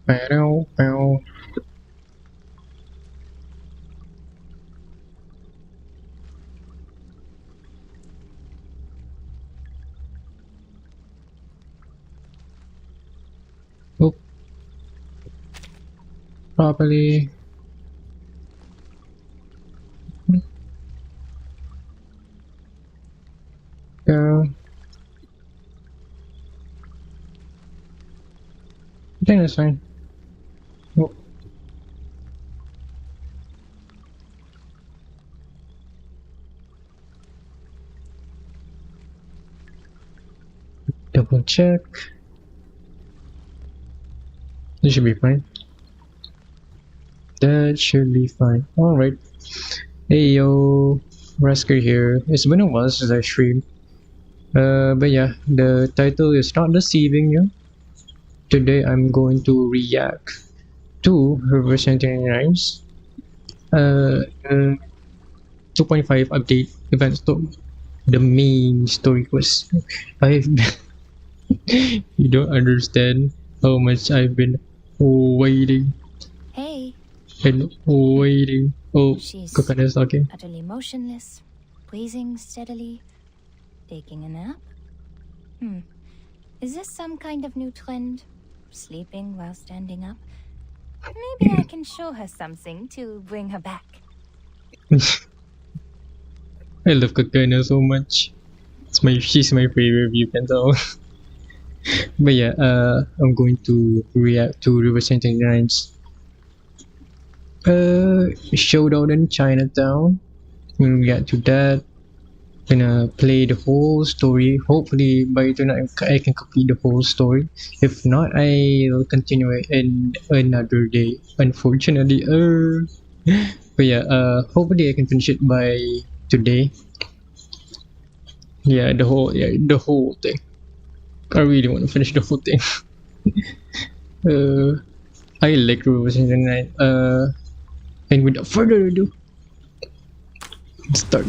Bow, bow. Oop. Properly. Go. I think that's fine. Oh. Double check. This should be fine. That should be fine. Alright. Hey yo, Raskor here. It's been a while since I streamed. But yeah, the title is not deceiving you. Today I'm going to react to Reverse 1999's 2.5 update event story. The main story was you don't understand how much I've been waiting. Hey. And waiting. Oh, Coconut is talking. Utterly motionless, breathing steadily, taking a nap. Is this some kind of new trend? Sleeping while standing up? Maybe I can show her something to bring her back. I love Coconut so much. She's my favorite, you can tell. But yeah, I'm going to react to Reverse 1999's ShowDown in Chinatown. We'll react to that. Gonna play the whole story. Hopefully by tonight I can complete the whole story. If not, I will continue it in another day. Unfortunately, but yeah, hopefully I can finish it by today. Yeah, the whole thing. I really want to finish the whole thing. I like Reverse 1999. And without further ado, let's start.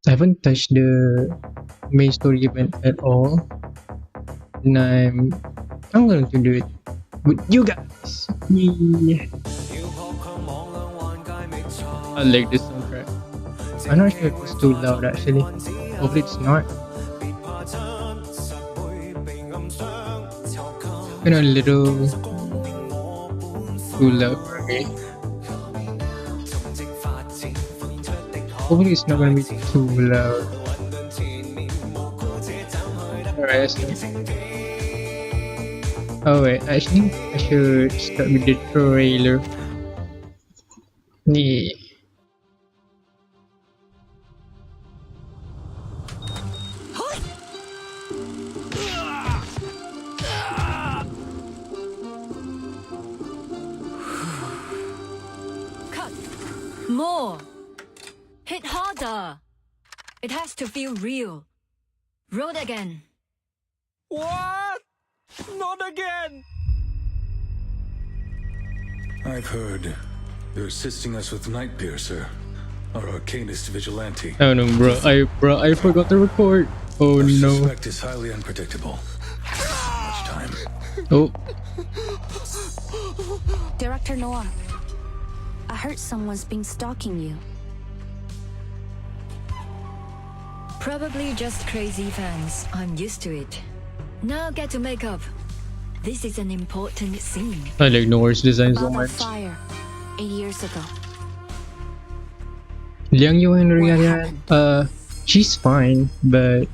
I haven't touched the main story event at all, and I'm going to do it with you guys. Yeah. I like this soundtrack. I'm not sure if it's too loud actually. Hopefully it's not. You know, a little too loud for me. Hopefully it's not gonna be too loud. Alright, let's see. Oh wait, actually I should start with the trailer. Yeah. Cut! More! Hit harder! It has to feel real. Roll again. What? Not again! I've heard you're assisting us with Nightpiercer, our arcanist vigilante. Oh no, bro, I forgot to record. Oh Our no. suspect is highly unpredictable. Much time. Oh. Director Noah, I heard someone's been stalking you. Probably just crazy fans. I'm used to it. Now get to makeup. This is an important scene. I like Noah's design so About much. that fire 8 years ago. Liang Yuan What Rian, happened? she's fine, but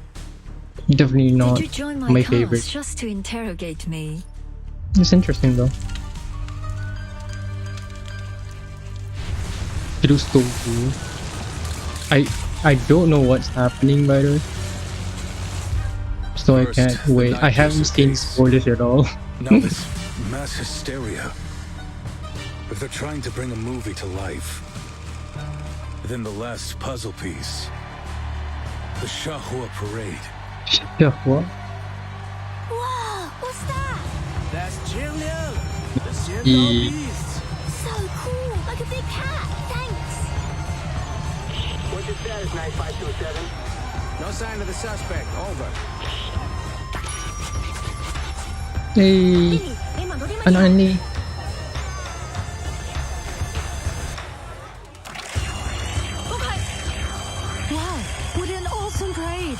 definitely not Did you join my my class favorite. just to interrogate me? It's interesting though. It was so cool. I don't know what's happening by the way, so I First, can't the wait. I haven't Nightpiercer seen case. spoilers at all. Now this mass hysteria. If they're trying to bring a movie to life, then the last puzzle piece, the Shahua Parade. Yeah, what? Whoa, what's that? That's Jillian! The Xian Yeah. Beast! So cool, like a big cat. Thanks. What's your status, 9527? No sign of the suspect. Over. Hey, an only. Wow, what an awesome parade!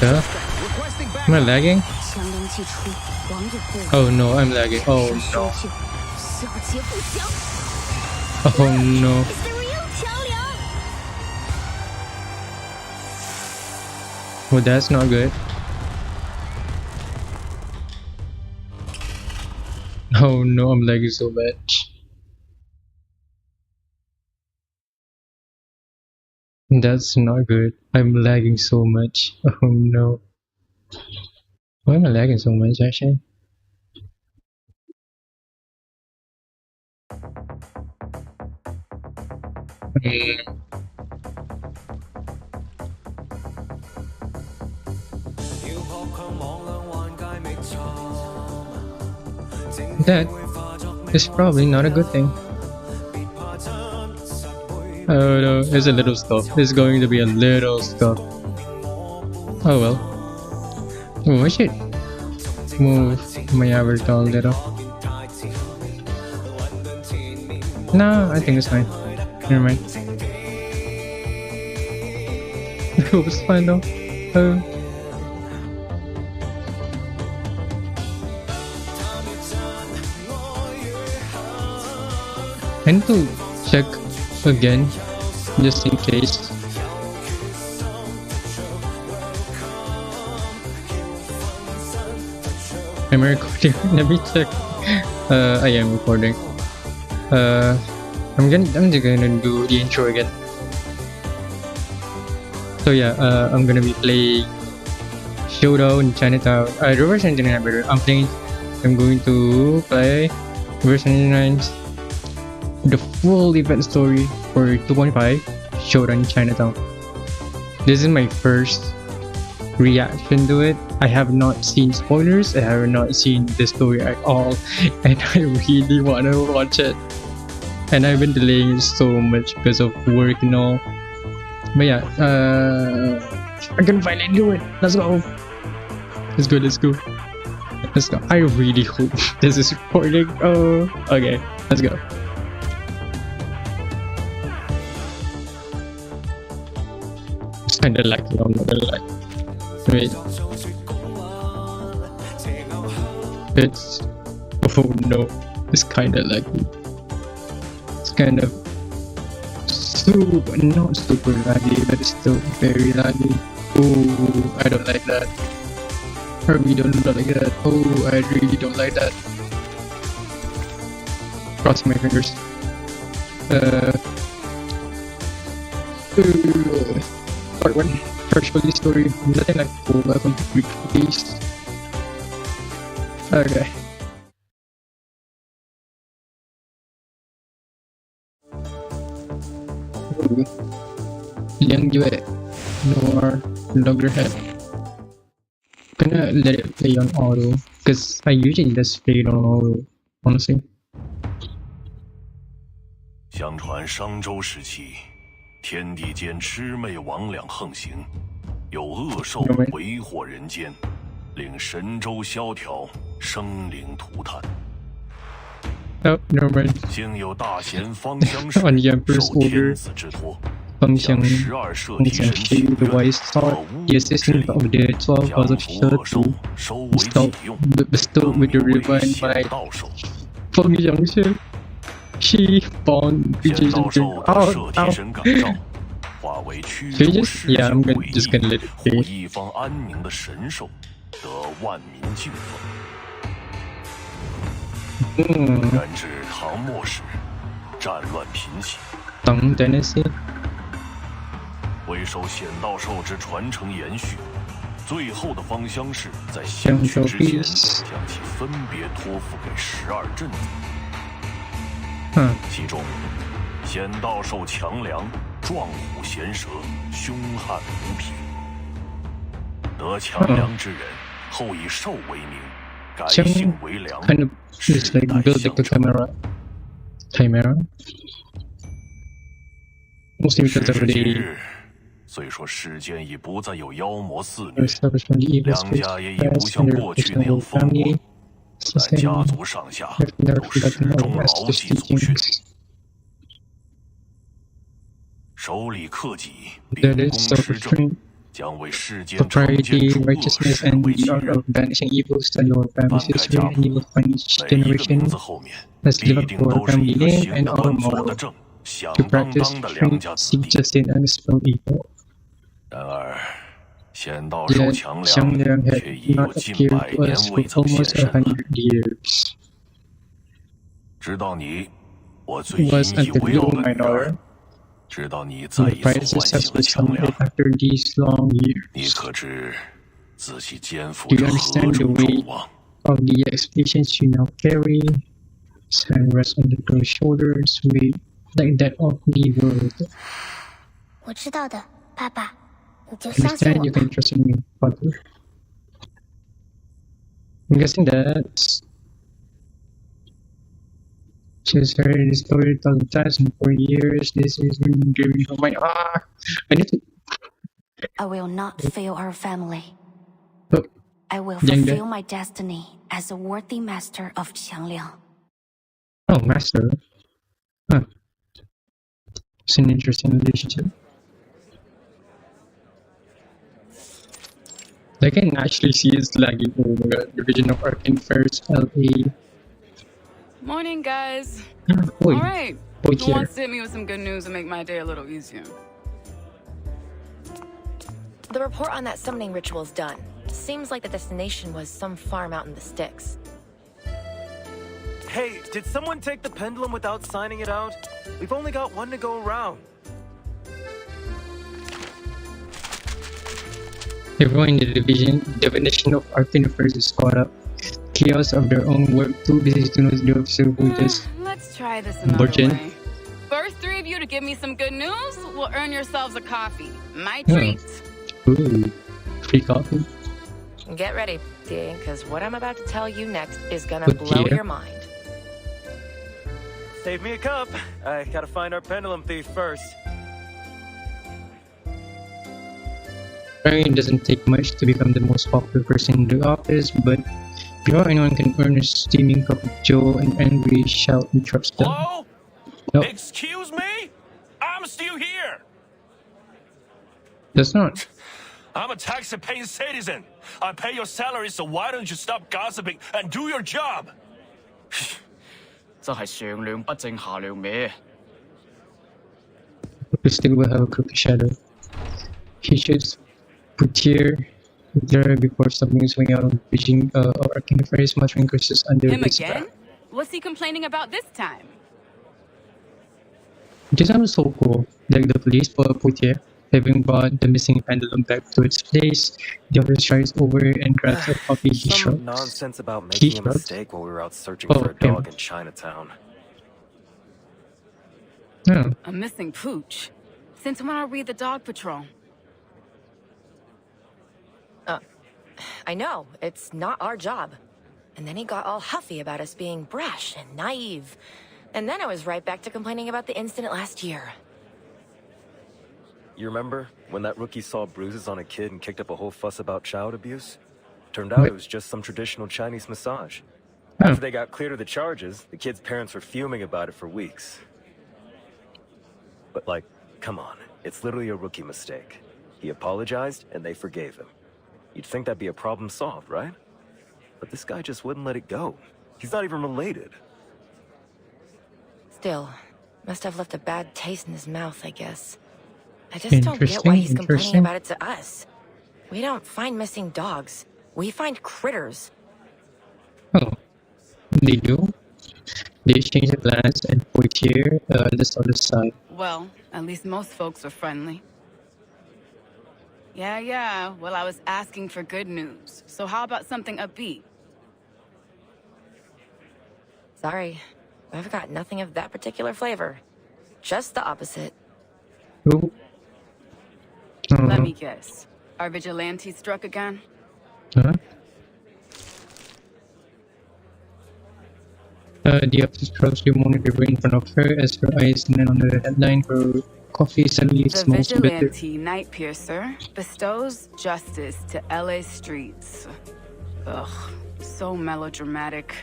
Yeah. Requesting back. Am I lagging? 强龙祭出，王者过河， Oh no, I'm lagging. Oh 杀 no. 手小劫不降。 Oh no. It's the real 桥梁。 Well, that's not good. Oh no, I'm lagging so much. That's not good. I'm lagging so much. Oh no. Why am I lagging so much actually? That is probably not a good thing. Oh no, it's a little stuff. It's going to be a little stuff. Oh well. Oh, I should move my avatar a little. No, I think it's fine. Never mind. It was fine though. I need to check again, just in case. Am I recording? Let me check. I am recording. I'm just gonna do the intro again. So yeah, I'm gonna be playing ShowDown ChinaTown. Reverse engineering better. I'm going to play Reverse Engineering's the full event story for 2.5 ShowDown ChinaTown. This is my first reaction to it. I have not seen spoilers. I have not seen the story at all, and I really want to watch it. And I've been delaying it so much because of work and all. But yeah, I can finally do it. Let's go. Let's go. Let's go. Let's go. I really hope this is recording. Oh, okay. Let's go. It's kinda laggy. I'm not gonna lie. Wait. It's. Oh no. It's kinda laggy. It's kind of not super laggy, but it's still very laggy. Oh, I don't like that. I really don't like that. Oh, I really don't like that. Crossing my fingers. Part 1. Partially story. Nothing like full. Welcome to Greek Peace. Okay. Young duet. Noir. Loggerhead. Gonna let it play on auto. Because I usually just play it on auto. Honestly. 相传商周时期，天地间魑魅魍魉横行，有恶兽为祸人间，令神州萧条，生灵涂炭。 Oh, never mind. 幸有大贤方相氏 On the Emperor's 受 order, 天子之托， Feng 将 Xiang 12射蹄神 Xiang 许 the wise sought the assistance of the 12 将 gods of 除恶兽 Shatu, 收为己 bestowed 用， with the 更名为 divine 显 might. 道兽。 Feng Xiang she born 显 Vijay 道兽得 Ow, 摄蹄 ow. 神感召，化为驱 Should 逐 you 世 just, yeah, 间 I'm 诡 just gonna let 异， it 护 play. 一方安宁的神兽，得万民敬奉。然至唐末时，战乱频起， Tang Dynasty. 为受显道兽之传承延续，最后的芳香氏在献躯之前，将其分别托付给12镇子。其中，显道兽强梁，壮虎衔蛇，凶悍无匹。得强梁之人，后以兽为名，改姓为良， Kind of it's like built like the chimera. Mostly 时 because of 至今 the 日，虽说世间已不再有妖魔肆虐， establishment of the evil 梁家 spirits 也已不 past 像 and the 过去 reputation 那样 of the 风光 family.。咱家族上下都始终牢记祖训，守礼克己，秉公施政，将为世间惩戒 propriety, 诸恶 righteousness, 事 and 为 the 己 art 任。 of banishing evil study our 翻 family's 开 history, 家 and you will 谱， find each 每一个 generation 名字后面 has 必 lived 定 for 都 our 是 family 一个 name 行 and 得 our 稳坐的 model 正、响 to 当 practice 当的良 truth, 家子 seek 弟。 justice, and expel evil. 然而，仙道授 Yet 强 Xiang 梁 Liang 却 had 已有 not 近 appeared 百 to 年 us 未 for 曾现 almost身了。 100 years. 直到你，我最 It was 引以 until 为 you, 傲的 my 女儿， daughter, 直到你再 the 一次 pride 唤醒 success 了 was 强 founded 梁， after these long 你 years. 可知自己肩负 Do 着 you 何 understand the 种 weight 重望？ of the expectations you now carry? His hand rests on the girl's shoulders, weight like that of the world. 我知道的，爸爸，你就相信 Understand 我 you 吧。 can trust in me, father. I'm guessing that she's heard this story 1,000 times in 4 years. This is giving her my I need to. I will not fail our family. Oh, I will Yang fulfill my destiny as a worthy master of Qiangliang. oh, master. Huh. It's an interesting relationship. I can actually see it's lagging. Oh my god, Division of Arcane Affairs LA. Morning, guys. Oi, All right. oi Who here. wants to hit me with some good news and make my day a little easier? The report on that summoning ritual is done. Seems like the destination was some farm out in the sticks. Hey, did someone take the pendulum without signing it out? We've only got one to go around. Everyone in the definition of Arcane Affairs is caught up. Chaos of their own work, too busy to know the officer who just Let's try this another Virgin. way. First three of you to give me some good news will earn yourselves a coffee. My Yeah. treat. ooh, free coffee. Get ready, because what I'm about to tell you next is gonna Good blow dear. your mind. Save me a cup. I gotta find our pendulum thief first. Apparently, it doesn't take much to become the most popular person in the office, but before anyone can earn a steaming cup of joe, an angry shout interrupts them. Hello? Nope, Excuse me? I'm still here. that's not. I'm a tax-paying citizen. I pay your salary, so why don't you stop gossiping and do your job? 真係上梁不正下梁歪。 The stick will have a crooked shadow. He shoots Poutier there before stopping swinging out of the vision of Arcane Affairs, muttering curses under Him his again? breath. What's he complaining about this time? This sounds so cool. Like the police for Poutier, having brought the missing pendulum back to its place, the other strides over and grabs a puppy. He Some shrugs. nonsense about He making a shrugs. mistake while we were out searching Oh, for a him. dog in Chinatown. Yeah. A missing pooch. Since when are we the dog patrol? I know, it's not our job. And then he got all huffy about us being brash and naive. And then I was right back to complaining about the incident last year. You remember when that rookie saw bruises on a kid and kicked up a whole fuss about child abuse? Turned out it was just some traditional Chinese massage. Oh. After they got cleared of the charges, the kid's parents were fuming about it for weeks. But like, come on, it's literally a rookie mistake. He apologized and they forgave him. You'd think that'd be a problem solved, right? But this guy just wouldn't let it go. He's not even related. Still, must have left a bad taste in his mouth, I guess. I just don't get why he's complaining Interesting. about it to us. We don't find missing dogs. We find critters. Oh, they do. They exchange a glance and Poitier this other side. Well, at least most folks are friendly. Yeah. Well, I was asking for good news. So how about something upbeat? Sorry, I've got nothing of that particular flavor. Just the opposite. Oh. Let me guess. Our vigilante struck again? Huh? The officer throws the morning paper in front of her as her eyes land on the headline. Her coffee suddenly The smells bitter. vigilante night piercer bestows justice to LA streets. Ugh, So melodramatic.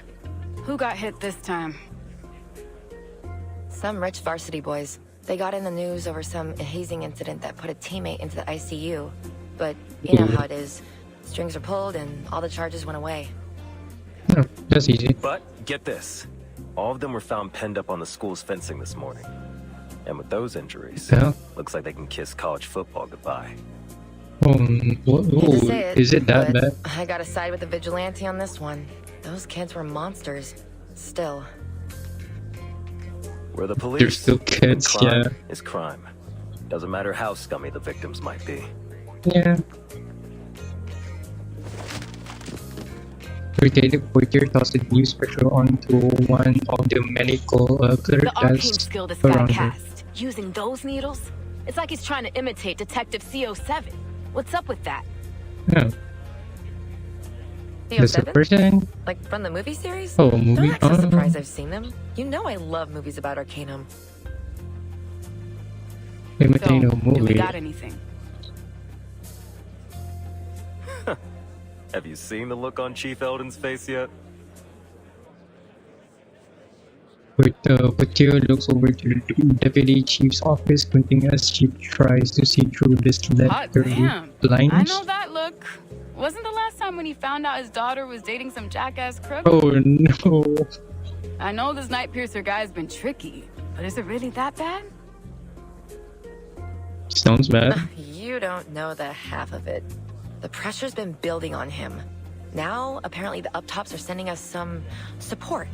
Who got hit this time? Some rich varsity boys. They got in the news over some hazing incident that put a teammate into the ICU. But you know how it is. Strings are pulled and all the charges went away. Oh, that's easy. But get this. All of them were found penned up on the school's fencing this morning. And with those injuries, looks like they can kiss college football goodbye. Is it that bad? I gotta side with the vigilante on this one. Those kids were monsters. Still. We're the police. They're still kids, crime yeah. is crime. Doesn't matter how scummy the victims might be. Yeah. Irritated portier tossed a newspaper onto one of the medical clerk The arcane desks skill this guy around her. cast, using those needles, it's like he's trying to imitate Detective CO7. What's up with that? Yeah. That's the person? Like from the movie series? Oh, a movie? Don't act so surprised I've seen them. You know I love movies about Arcanum. Imitating a Do we movie. got anything? Have you seen the look on Chief Eldon's face yet? Portier looks over to the deputy chief's office, squinting as she tries to see through this Hot leathery damn. blinds. I know that look. Wasn't the last time when he found out his daughter was dating some jackass crook? Oh no. I know this Night Piercer guy's been tricky, but is it really that bad? Sounds bad. You don't know the half of it. The pressure's been building on him. Now, apparently the up-tops are sending us some support.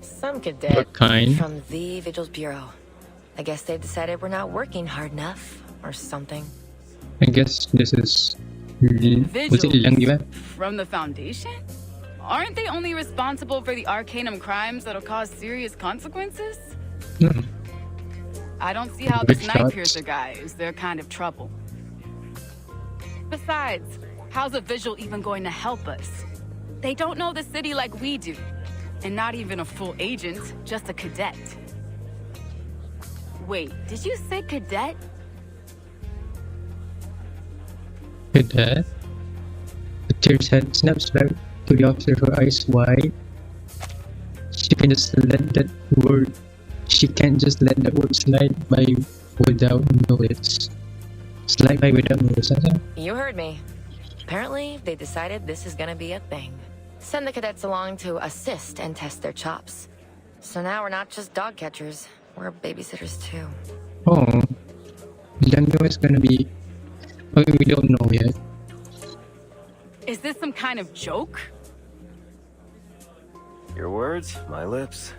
Some cadet What kind? from the Vigils Bureau. I guess they've decided we're not working hard enough, or something. I guess this is... Was it Lang Diba? From the Foundation? Aren't they only responsible for the Arcanum crimes that'll cause serious consequences? No. I don't see how Big this Night shots. Piercer guy is their kind of trouble. Besides, how's a Vigil even going to help us? They don't know the city like we do. And not even a full agent, just a cadet. Wait, did you say cadet? Cadet? Portier's head snaps back to the officer, her eyes wide. She can't just let that word slide by without notice. Slide by without notice, You heard me. Apparently, they decided this is gonna be a thing. Send the cadets along to assist and test their chops. So now we're not just dog catchers, we're babysitters too. Oh. Django is gonna be... I mean, we don't know yet. Is this some kind of joke? Your words, my lips.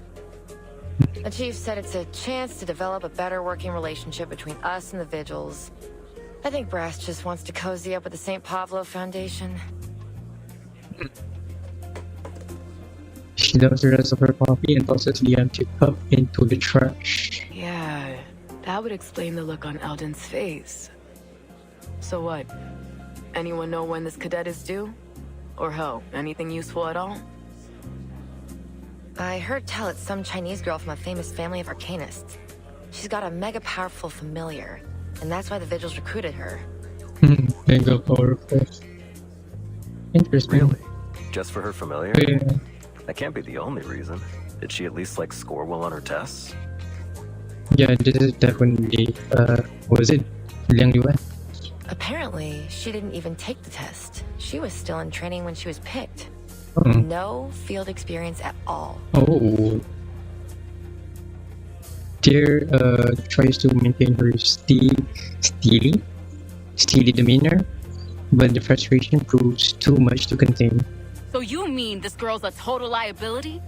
The chief said it's a chance to develop a better working relationship between us and the Vigils. I think Brass just wants to cozy up with the St. Pavlo Foundation. She dumps the rest of her coffee and tosses the empty cup into the trash. Yeah, that would explain the look on Eldon's face. So what? Anyone know when this cadet is due? Or hell, anything useful at all? I heard tell it's some Chinese girl from a famous family of arcanists. She's got a mega powerful familiar, and that's why the Vigils recruited her. Mega powerful. Interesting. Really? Just for her familiar? Yeah. That can't be the only reason. Did she at least score well on her tests? Yeah, this is definitely was it Liang Yuan? Apparently, she didn't even take the test. She was still in training when she was picked. No field experience at all. Oh. Deer tries to maintain her steely demeanor, but the frustration proves too much to contain. So you mean this girl's a total liability?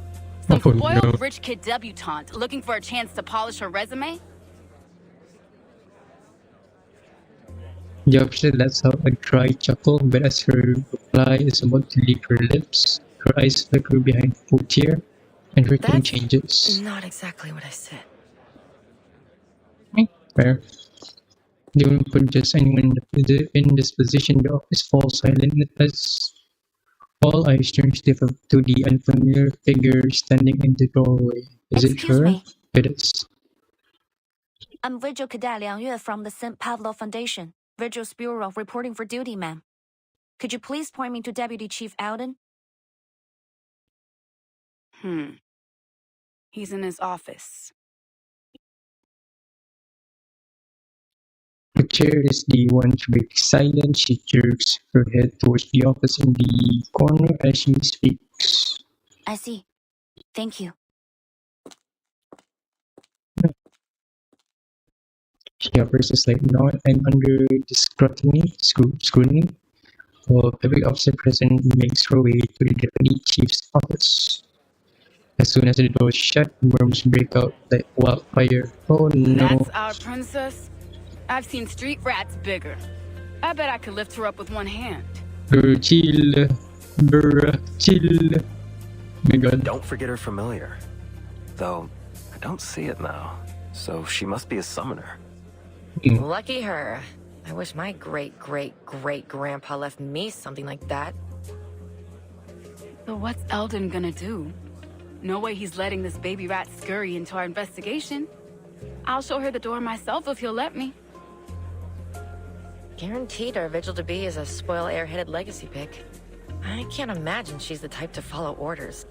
Some spoiled rich kid debutante looking for a chance to polish her resume? The officer lets out a dry chuckle, but as her reply is about to leave her lips, her eyes flicker behind Portier, and her tone changes. Not exactly what I said. Fair. They won't put just anyone in this position. The office falls silent as all eyes turn stiff up to the unfamiliar figure standing in the doorway. Is it her? Me. It is. I'm Vigil Cadet Liang Yue from the St. Pavlo Foundation. Vigil's Bureau reporting for duty, ma'am. Could you please point me to Deputy Chief Alden? He's in his office. The chair is the one to break silence. She jerks her head towards the office in the corner as she speaks. I see. Thank you. She offers a slight nod, and under the scrutiny, every officer present makes her way to the deputy chief's office. As soon as the door is shut, worms break out like wildfire. Oh no. That's our princess? I've seen street rats bigger. I bet I could lift her up with one hand. Chill. Chill. My god. Don't forget her familiar. Though, I don't see it now. So she must be a summoner. Lucky her. I wish my great-great-great-grandpa left me something like that. So what's Eldon gonna do? No way he's letting this baby rat scurry into our investigation. I'll show her the door myself if he'll let me. Guaranteed our Vigil to be is a spoil airheaded legacy pick. I can't imagine she's the type to follow orders.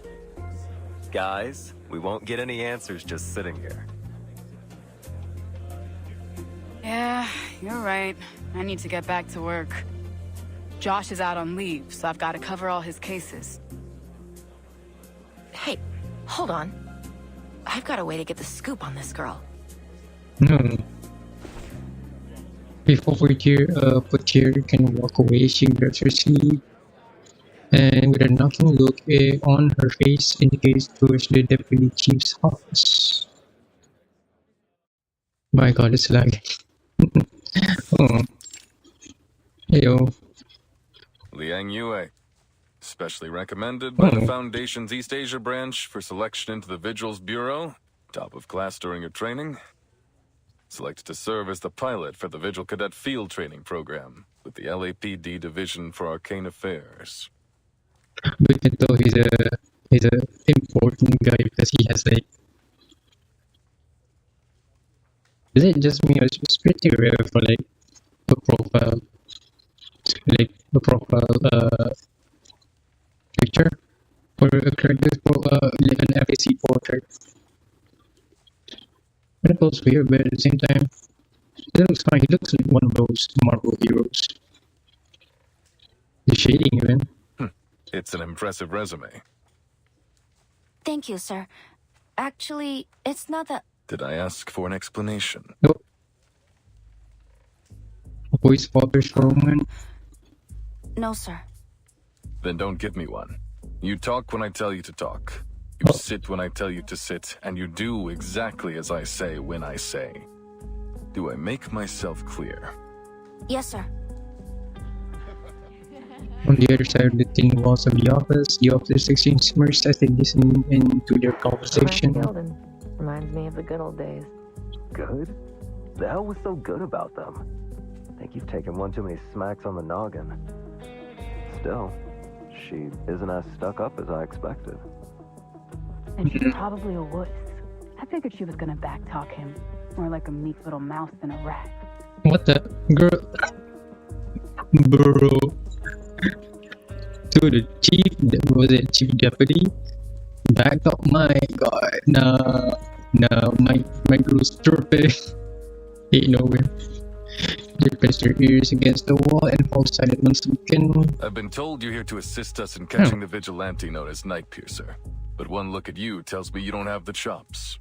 Guys, we won't get any answers just sitting here. Yeah, you're right. I need to get back to work. Josh is out on leave, so I've got to cover all his cases. Hey, hold on. I've got a way to get the scoop on this girl. No. Before Potier can walk away, she grabs her sleeve and with a knocking look on her face indicates towards the deputy chief's office. My god, it's lagging. Oh. Heyo. Liang Yue. Specially recommended by the Foundation's East Asia branch for selection into the Vigils Bureau. Top of class during your training. Selected to serve as the pilot for the Vigil Cadet Field Training Program with the LAPD Division for Arcane Affairs. But though he's a important guy because he has like. Is it just me or it's pretty rare for like a profile, picture for a character like an FAC portrait? It looks weird, but at the same time, it looks fine. He looks like one of those Marvel heroes. The shading, even. It's an impressive resume. Thank you, sir. Actually, it's not that... Did I ask for an explanation? Nope. Voice falters for a moment. No, sir. Then don't give me one. You talk when I tell you to talk. You sit when I tell you to sit, and you do exactly as I say when I say. Do I make myself clear? Yes, sir. On the other side of the thin walls of the officers exchange immersed as they listen into their conversation. Reminds me of the good old days. Good? The hell was so good about them? I think you've taken one too many smacks on the noggin. Still, she isn't as stuck up as I expected. And she's probably a wuss. I figured she was gonna backtalk him. More like a meek little mouse than a rat. What the? Girl. Bro. To the chief, was it chief deputy? Back up, my god. No, my girl's stupid. Ain't no way. They press their ears against the wall and fall silent once again. I've been told you're here to assist us in catching the vigilante known as Night Piercer. But one look at you tells me you don't have the chops.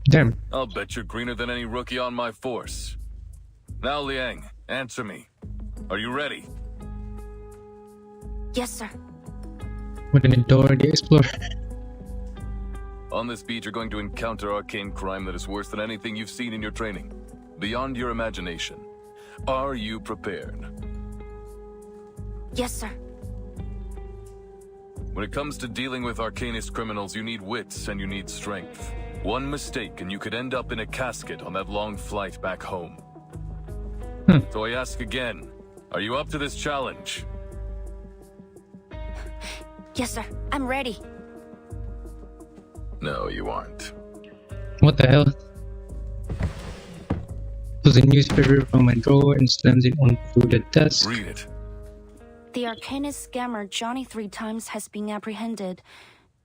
Damn. I'll bet you're greener than any rookie on my force. Now, Liang, answer me. Are you ready? Yes, sir. What an adorable explorer. On this beat, you're going to encounter arcane crime that is worse than anything you've seen in your training. Beyond your imagination. Are you prepared? Yes, sir. When it comes to dealing with arcanist criminals, you need wits and you need strength. One mistake and you could end up in a casket on that long flight back home. So I ask again, are you up to this challenge? Yes, sir. I'm ready. No, you aren't. What the hell? Pulls a newspaper from my drawer and slams it onto the desk. Read it. The arcanist scammer Johnny 3 times has been apprehended.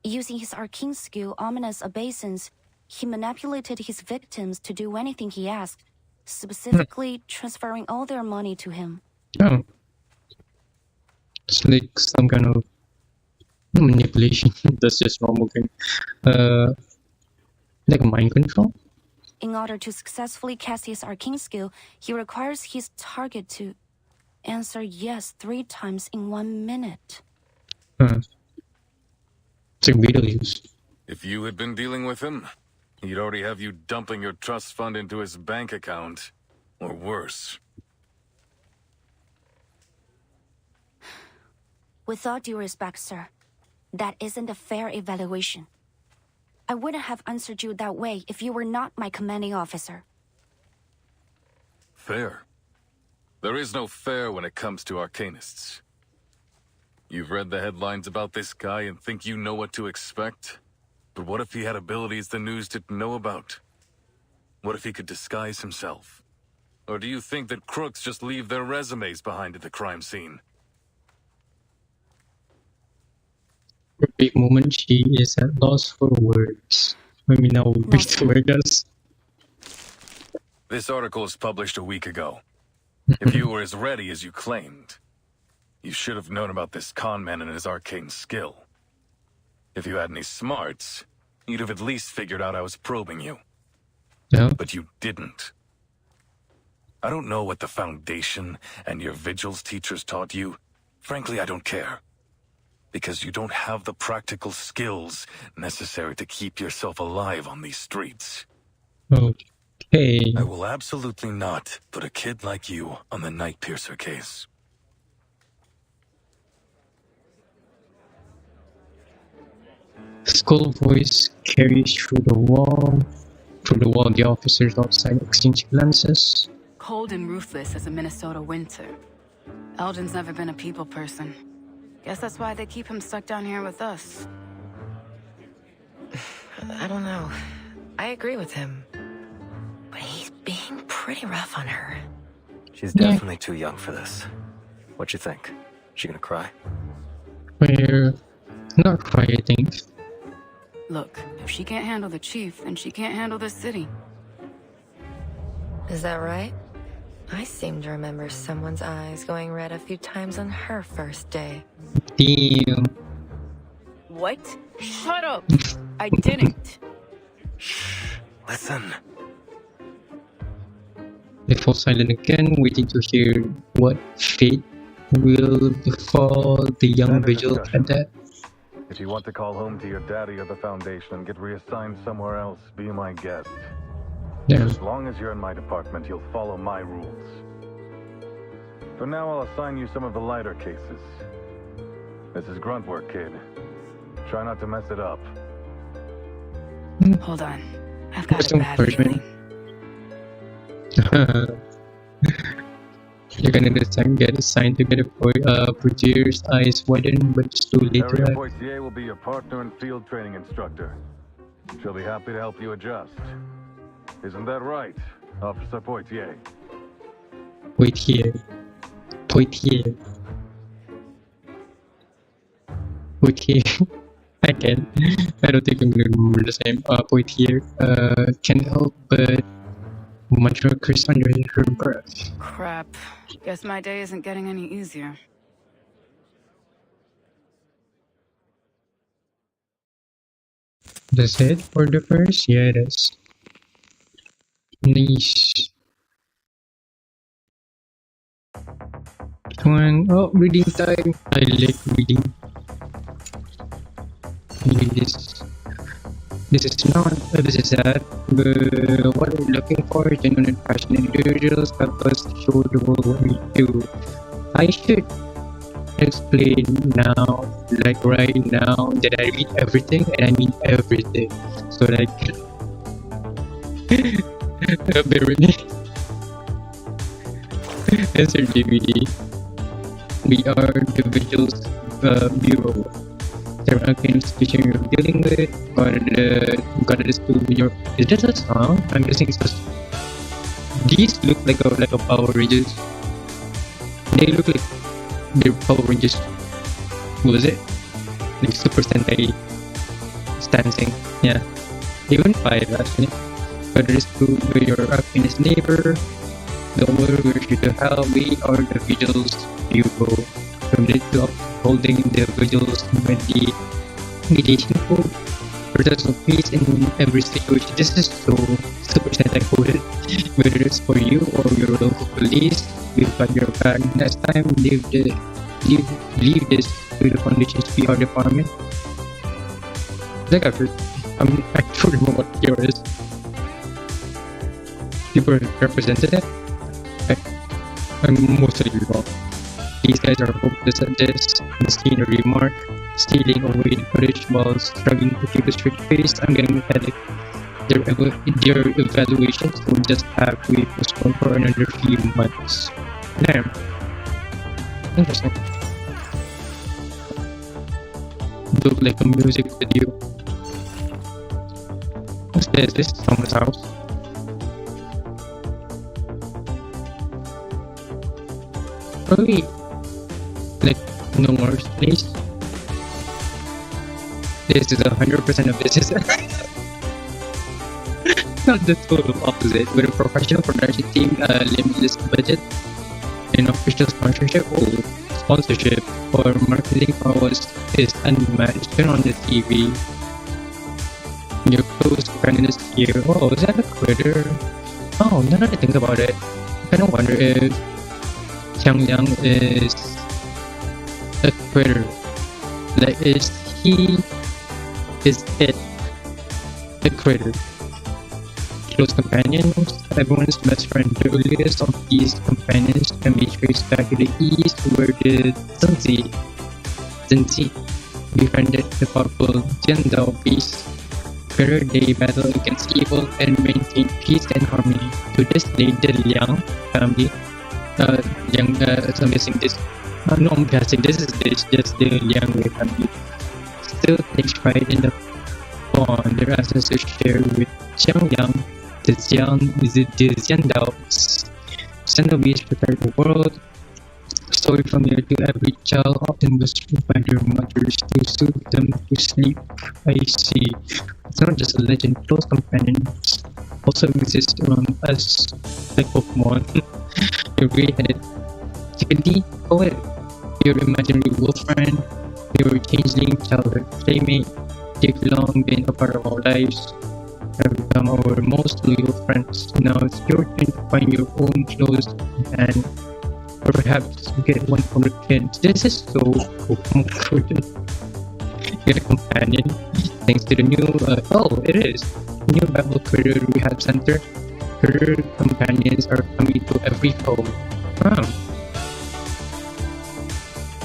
Using his arcane skill, Ominous Obeisance, he manipulated his victims to do anything he asked, specifically transferring all their money to him. Oh. It's like some kind of manipulation. That's just normal thing. Like mind control? In order to successfully cast his arcane skill, he requires his target to answer yes 3 times in 1 minute. It's like Beetlejuice. If you had been dealing with him, he'd already have you dumping your trust fund into his bank account. Or worse. With all due respect, sir, that isn't a fair evaluation. I wouldn't have answered you that way if you were not my commanding officer. Fair? There is no fair when it comes to arcanists. You've read the headlines about this guy and think you know what to expect? But what if he had abilities the news didn't know about? What if he could disguise himself? Or do you think that crooks just leave their resumes behind at the crime scene? For a big moment, she is at loss for words. I mean, now back to her, guys. This article was published a week ago. If you were as ready as you claimed, you should have known about this con man and his arcane skill. If you had any smarts, you'd have at least figured out I was probing you. Yeah. But you didn't. I don't know what the Foundation and your vigils teachers taught you. Frankly, I don't care. Because you don't have the practical skills necessary to keep yourself alive on these streets. Okay. I will absolutely not put a kid like you on the Night Piercer case. Skull voice carries through the wall. Through the wall, the officers outside exchange glances. Cold and ruthless as a Minnesota winter. Eldon's never been a people person. Guess that's why they keep him stuck down here with us. I don't know. I agree with him. But he's being pretty rough on her. She's definitely too young for this. What you think? She gonna cry? Well, not cry, I think. Look, if she can't handle the chief, then she can't handle this city. Is that right? I seem to remember someone's eyes going red a few times on her first day. Damn. What? Shut up! I didn't. Shh. Listen. They fall silent again, waiting to hear what fate will befall the young vigil cadet. If you want to call home to your daddy or the Foundation and get reassigned somewhere else, be my guest. Yeah. As long as you're in my department, you'll follow my rules. For now, I'll assign you some of the lighter cases. This is grunt work, kid. Try not to mess it up. Hold on. I've got a bad feeling. You're gonna get assigned to get a Portier's eyes widened, but it's too late to Area act. Portier will be your partner and field training instructor. She'll be happy to help you adjust. Isn't that right, Officer Portier? Portier. Portier. Portier. I don't think I'm gonna remember the same. Portier. Can't help but much of a curse under her breath. Crap. Guess my day isn't getting any easier. That's it for the first? Yeah, it is. Nice. Come on. Oh, reading time. I like reading. This is not, this is that, but what we're looking for is genuine and passionate individuals help us show the world what we do. I should explain now, like right now, that I read everything, and I mean everything. So like, bear with me. Answer DVD. We are the Vigils Bureau. There are institution you're dealing with, got this to your. Is this a song? I'm guessing it's just. These look like a Power Rangers. They look like their power just, what was it? Like Super Sentai stancing. Yeah. Even 5 actually. Whether it's to be your happiness neighbor, the world wish you to help, we are the vigils you go. Committed to upholding the vigils mediation code. Process of peace in every situation. This is so Super Sentai coded. Whether it's for you or your local police, we've got your back. Next time, leave this to the Foundation's PR department. Like I don't remember what year it is. People represented it. I'm mostly wrong. These guys are hopeless at this. Mosquito remark, stealing away the footage while struggling to keep a straight face. I'm getting a headache. Their evaluations will just have to be postponed for another few months. Damn. Interesting. Look like a music video. What's this? This is someone's house. Oh wait. Like, no more place. This is 100% of business. Not the total opposite. With a professional production team, limitless budget, and official sponsorship or marketing powers is unmatched. Turn on the TV. Your close friend is here. Oh, is that a critter? Oh, now that I think about it, I kind of wonder if Xiangliang is a critter. Like, is it a critter? Close companions, everyone's best friend. The earliest of these companions can be traced back to the east, where the Zhenzi befriended the powerful Jiandao beast. Together they battle against evil and maintain peace and harmony. To this day, the Liang family, I'm guessing this. No, I'm guessing this is just the Liang Wei family. Still takes pride in the bond their ancestors share with Xiangliang. The Jiandao beast protect the world. Story familiar to every child, often whispered by their mothers to soothe them to sleep. I see. It's not just a legend. Close companions also exist around us, like Pokemon. Your gray-headed chickadee poet, your imaginary wolf friend, your changeling childhood playmate. They've long been a part of our lives. Have become our most loyal friends. Now it's your turn to find your own close companion, or perhaps get one from the kids. This is so cool. Get a companion thanks to the new it is new Babel Critter Rehab Center. Critter companions are coming to every home.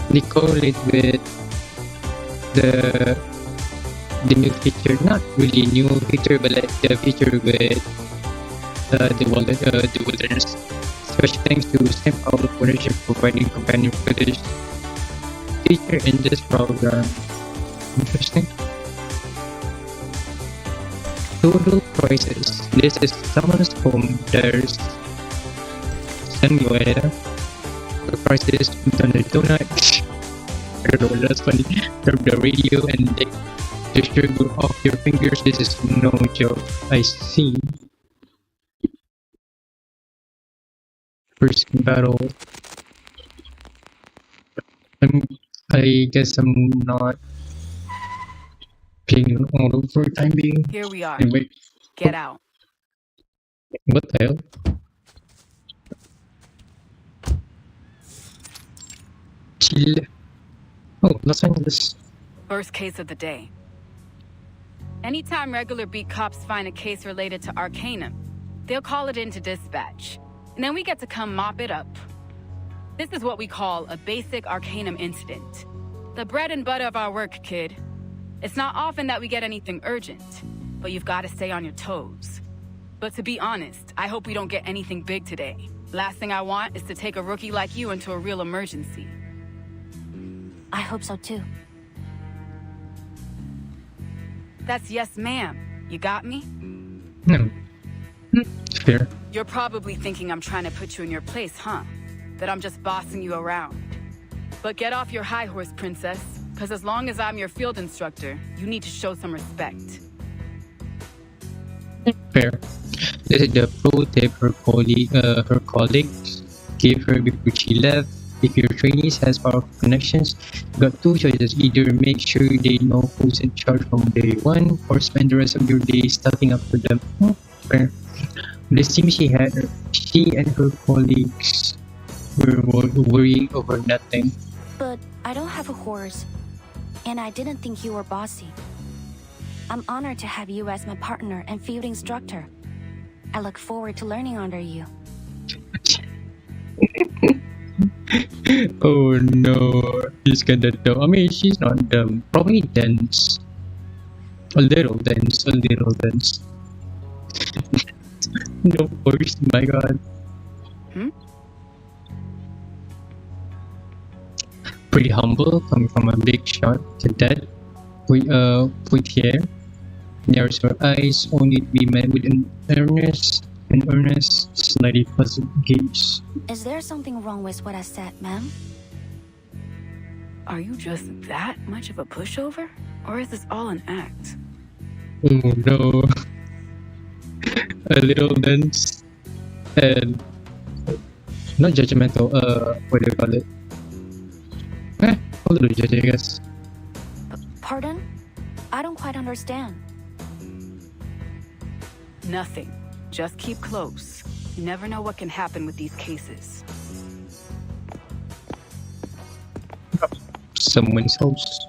They correlate with the new feature, not really new feature, but like the feature with the wilderness. Special thanks to St. Paulo Partnership providing companion footage feature in this program. Interesting. Total prices. This is someone's home. There's Senora. The prices on the donut. I don't know, that's funny. The radio and the sugar off your fingers. This is no joke. I see. First battle. I guess I'm not paying all over for the time being. Here we are. Anyway. Get out. What the hell? Chill. Oh, Los Angeles. First case of the day. Anytime regular beat cops find a case related to Arcanum, they'll call it into dispatch. And then we get to come mop it up. This is what we call a basic Arcanum incident. The bread and butter of our work, kid. It's not often that we get anything urgent, but you've got to stay on your toes. But to be honest, I hope we don't get anything big today. Last thing I want is to take a rookie like you into a real emergency. I hope so too. That's yes, ma'am. You got me? No. Fair. You're probably thinking I'm trying to put you in your place, huh? That I'm just bossing you around. But get off your high horse, princess. Because as long as I'm your field instructor, you need to show some respect. Fair. This is the pro tip her colleagues gave her before she left. If your trainees has powerful connections, you got two choices. Either make sure they know who's in charge from day one, or spend the rest of your day stuffing up for them. Fair. This seems she and her colleagues were worrying over nothing. But I don't have a horse, and I didn't think you were bossy. I'm honored to have you as my partner and field instructor. I look forward to learning under you. Oh no, she's kinda dumb. I mean, she's not dumb. Probably dense. A little dense. No worries, my god. Pretty humble, coming from a big shot cadet. With hair. Narrows her eyes, only to be met with an earnest, slightly puzzled gaze. Is there something wrong with what I said, ma'am? Are you just that much of a pushover? Or is this all an act? Oh no. A little dense and not judgmental, what do you call it? A little judgy, I guess. Pardon? I don't quite understand. Nothing. Just keep close. You never know what can happen with these cases. Someone's house.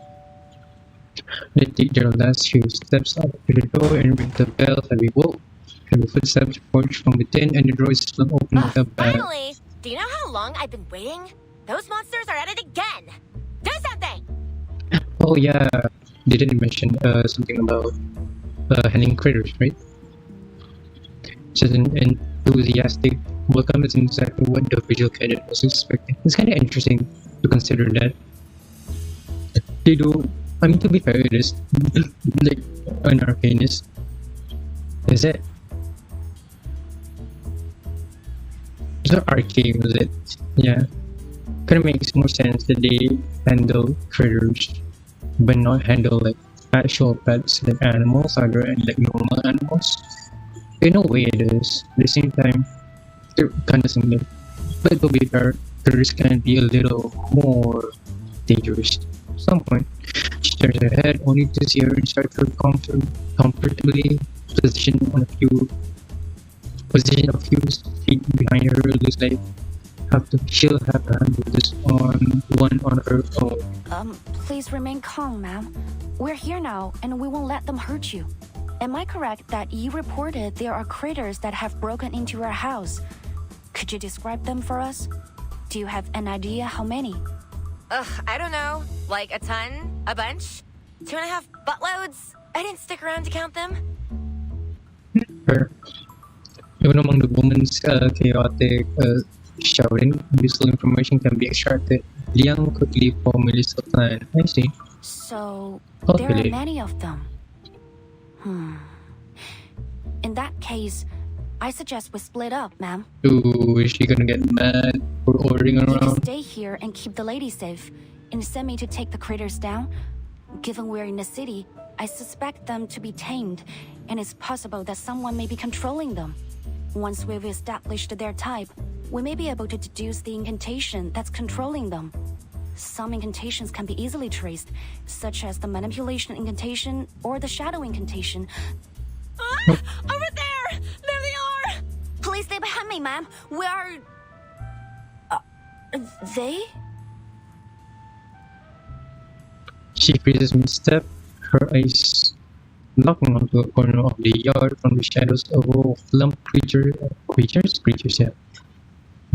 They take their last few steps up to the door and ring the bell. Heavy footsteps approach from within, and the door is flung open with a bang. Finally! Do you know how long I've been waiting? Those monsters are at it again! Do something! Oh yeah, they didn't mention something about handling critters, right? Such an enthusiastic welcome is exactly what the visual cadet was expecting. It's kind of interesting to consider that. They do. I mean, to be fair, it is like an arcanist. Is it? It's not arcane, was it? Yeah. Kind of makes more sense that they handle critters, but not handle like actual pets, like animals, other and like normal animals. In a way, it is. At the same time, they're kind of similar. But to be fair, critters can be a little more dangerous. At some point, she turns her head only to see her instructor comfortably positioned a few feet behind her. Looks like she'll have to handle this on her own. Please remain calm, ma'am. We're here now, and we won't let them hurt you. Am I correct that you reported there are critters that have broken into your house? Could you describe them for us? Do you have an idea how many? I don't know. Like a ton? A bunch? 2.5 buttloads? I didn't stick around to count them. Fair. Even among the woman's chaotic shouting, useful information can be extracted. Liang quickly formulates a plan. I see. So, Hopefully. there are many of them. In that case, I suggest we split up, ma'am. Ooh, is she gonna get mad for ordering You can around? stay here and keep the lady safe, and send me to take the critters down. Given we're in the city, I suspect them to be tamed, and it's possible that someone may be controlling them. Once we've established their type, we may be able to deduce the incantation that's controlling them. Some incantations can be easily traced, such as the manipulation incantation or the shadow incantation. Over there! There they are! Please stay behind me, ma'am. We are... they? She freezes mid-step, her eyes locking onto a corner of the yard from the shadows of a lump creatures, yeah.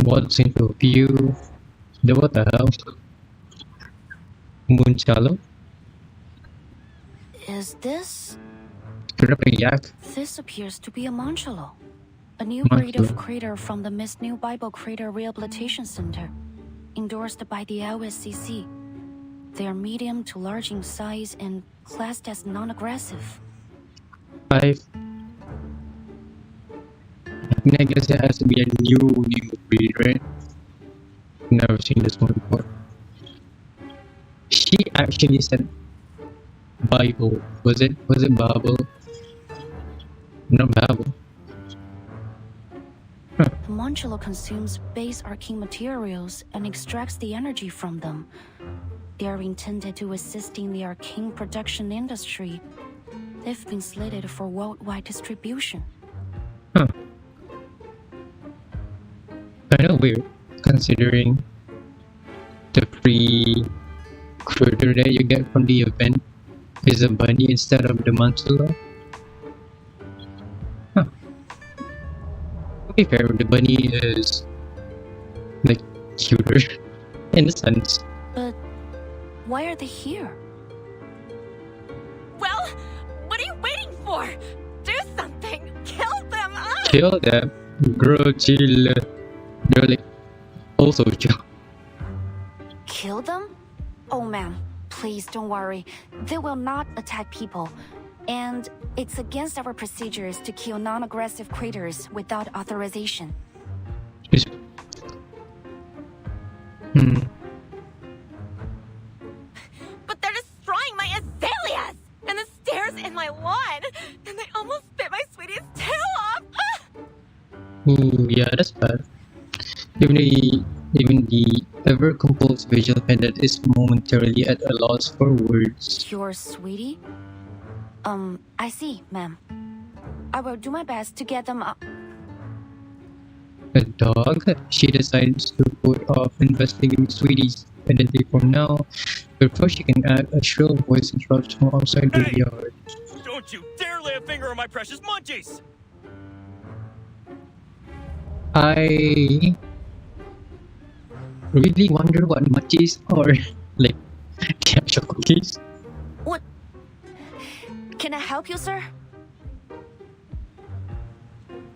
Walks into view. What the hell? Moonshallow? Is this... Yak? This appears to be a Monchello. A new breed of crater from the Miss New Bible Crater Rehabilitation Center, endorsed by the LSCC. They are medium to large in size and classed as non-aggressive. 5. I guess it has to be a new breed, right? Never seen this one before. actually said Bible. Was it Bible? Not Bible. Homunculo consumes base arcane materials and extracts the energy from them. They are intended to assist in the arcane production industry. They've been slated for worldwide distribution. Huh. Kind of weird, considering the free critter that you get from the event is a bunny instead of the mantula. Huh. To be fair, the bunny is like cuter in a sense. But why are they here? Well, what are you waiting for? Do something! Kill them! Kill them, girl, chill. They're like also chill. Kill them? Oh ma'am, please don't worry. They will not attack people. And it's against our procedures to kill non-aggressive critters without authorization. But they're destroying my azaleas! And the stairs in my lawn! And they almost bit my sweetie's tail off! Ooh, yeah, that's bad. Even the ever-compulsive visual pendant is momentarily at a loss for words. Your sweetie? I see, ma'am. I will do my best to get them up. A dog? She decides to put off investigating Sweetie's identity for now, before she can add a shrill voice interrupts from outside the yard. Don't you dare lay a finger on my precious munchies! I really wonder what munchies are. Like, capsule cookies? What? Can I help you, sir?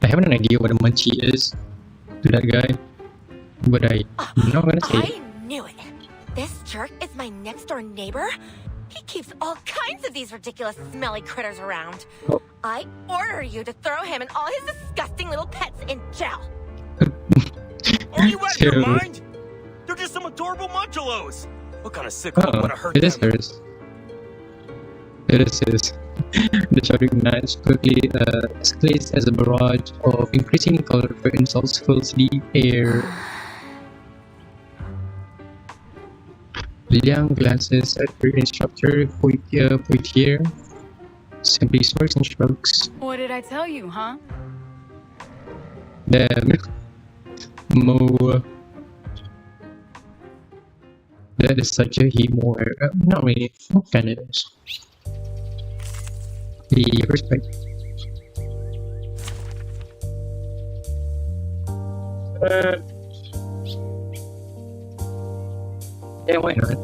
I have an idea what a munchie is to that guy, but I'm not gonna say it. I knew it! This jerk is my next-door neighbor? He keeps all kinds of these ridiculous smelly critters around. Oh. I order you to throw him and all his disgusting little pets in jail. Are you out of your mind? They're just some adorable munchalos! What kind of sick would want to hurt it is them? hers. It is his. The shouting match quickly escalates as a barrage of increasingly colorful insults fills the air. Liang glances at her instructor, Poitier, simply smirks and shrugs. What did I tell you, huh? Damn. Mo. That is such a hemo. Not really. What kind of is? The respect. Yeah, why not?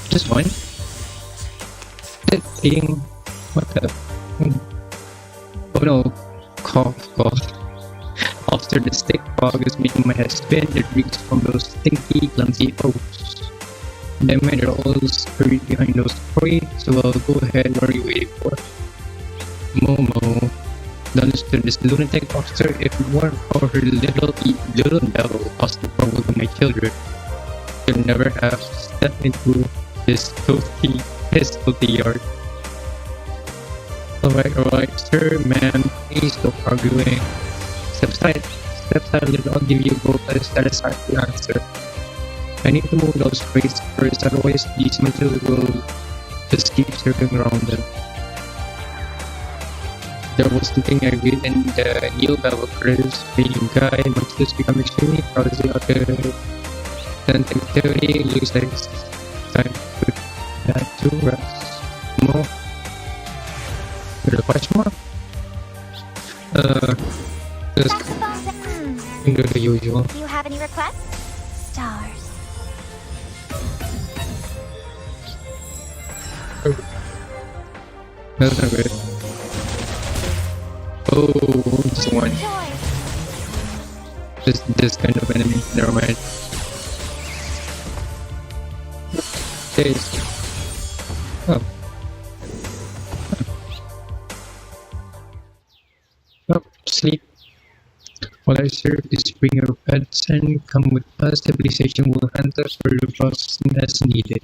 Just one? Eating. What the? Oh no. Cough. After the stick fog is making my head spin, it reeks from those stinky, clumsy oats. Damn it, they're all scurried behind those prey, so I'll go ahead. What are you waiting for? Momo. Understood this lunatic officer. If it weren't for her little devil hostile with my children, you'll never have stepped into this filthy yard. Alright, sir, ma'am, please stop arguing. Step aside, I'll give you both a satisfactory answer. I need to move those crates first, otherwise these materials will just keep circling around them. There was something I read in the Neil Babel Chris reading guide. Monsters become extremely drowsy after 10:30. Looks like it's time to put that to rest. More. With a question mark? Just do the usual. Do you have any requests? Stars. Oh. That's not good. Oh, just one. This kind of enemy. Never mind. Days. Oh. Oh, sleep. While I serve this, bring your pets and come with us. Civilization will handle us for the processing as needed.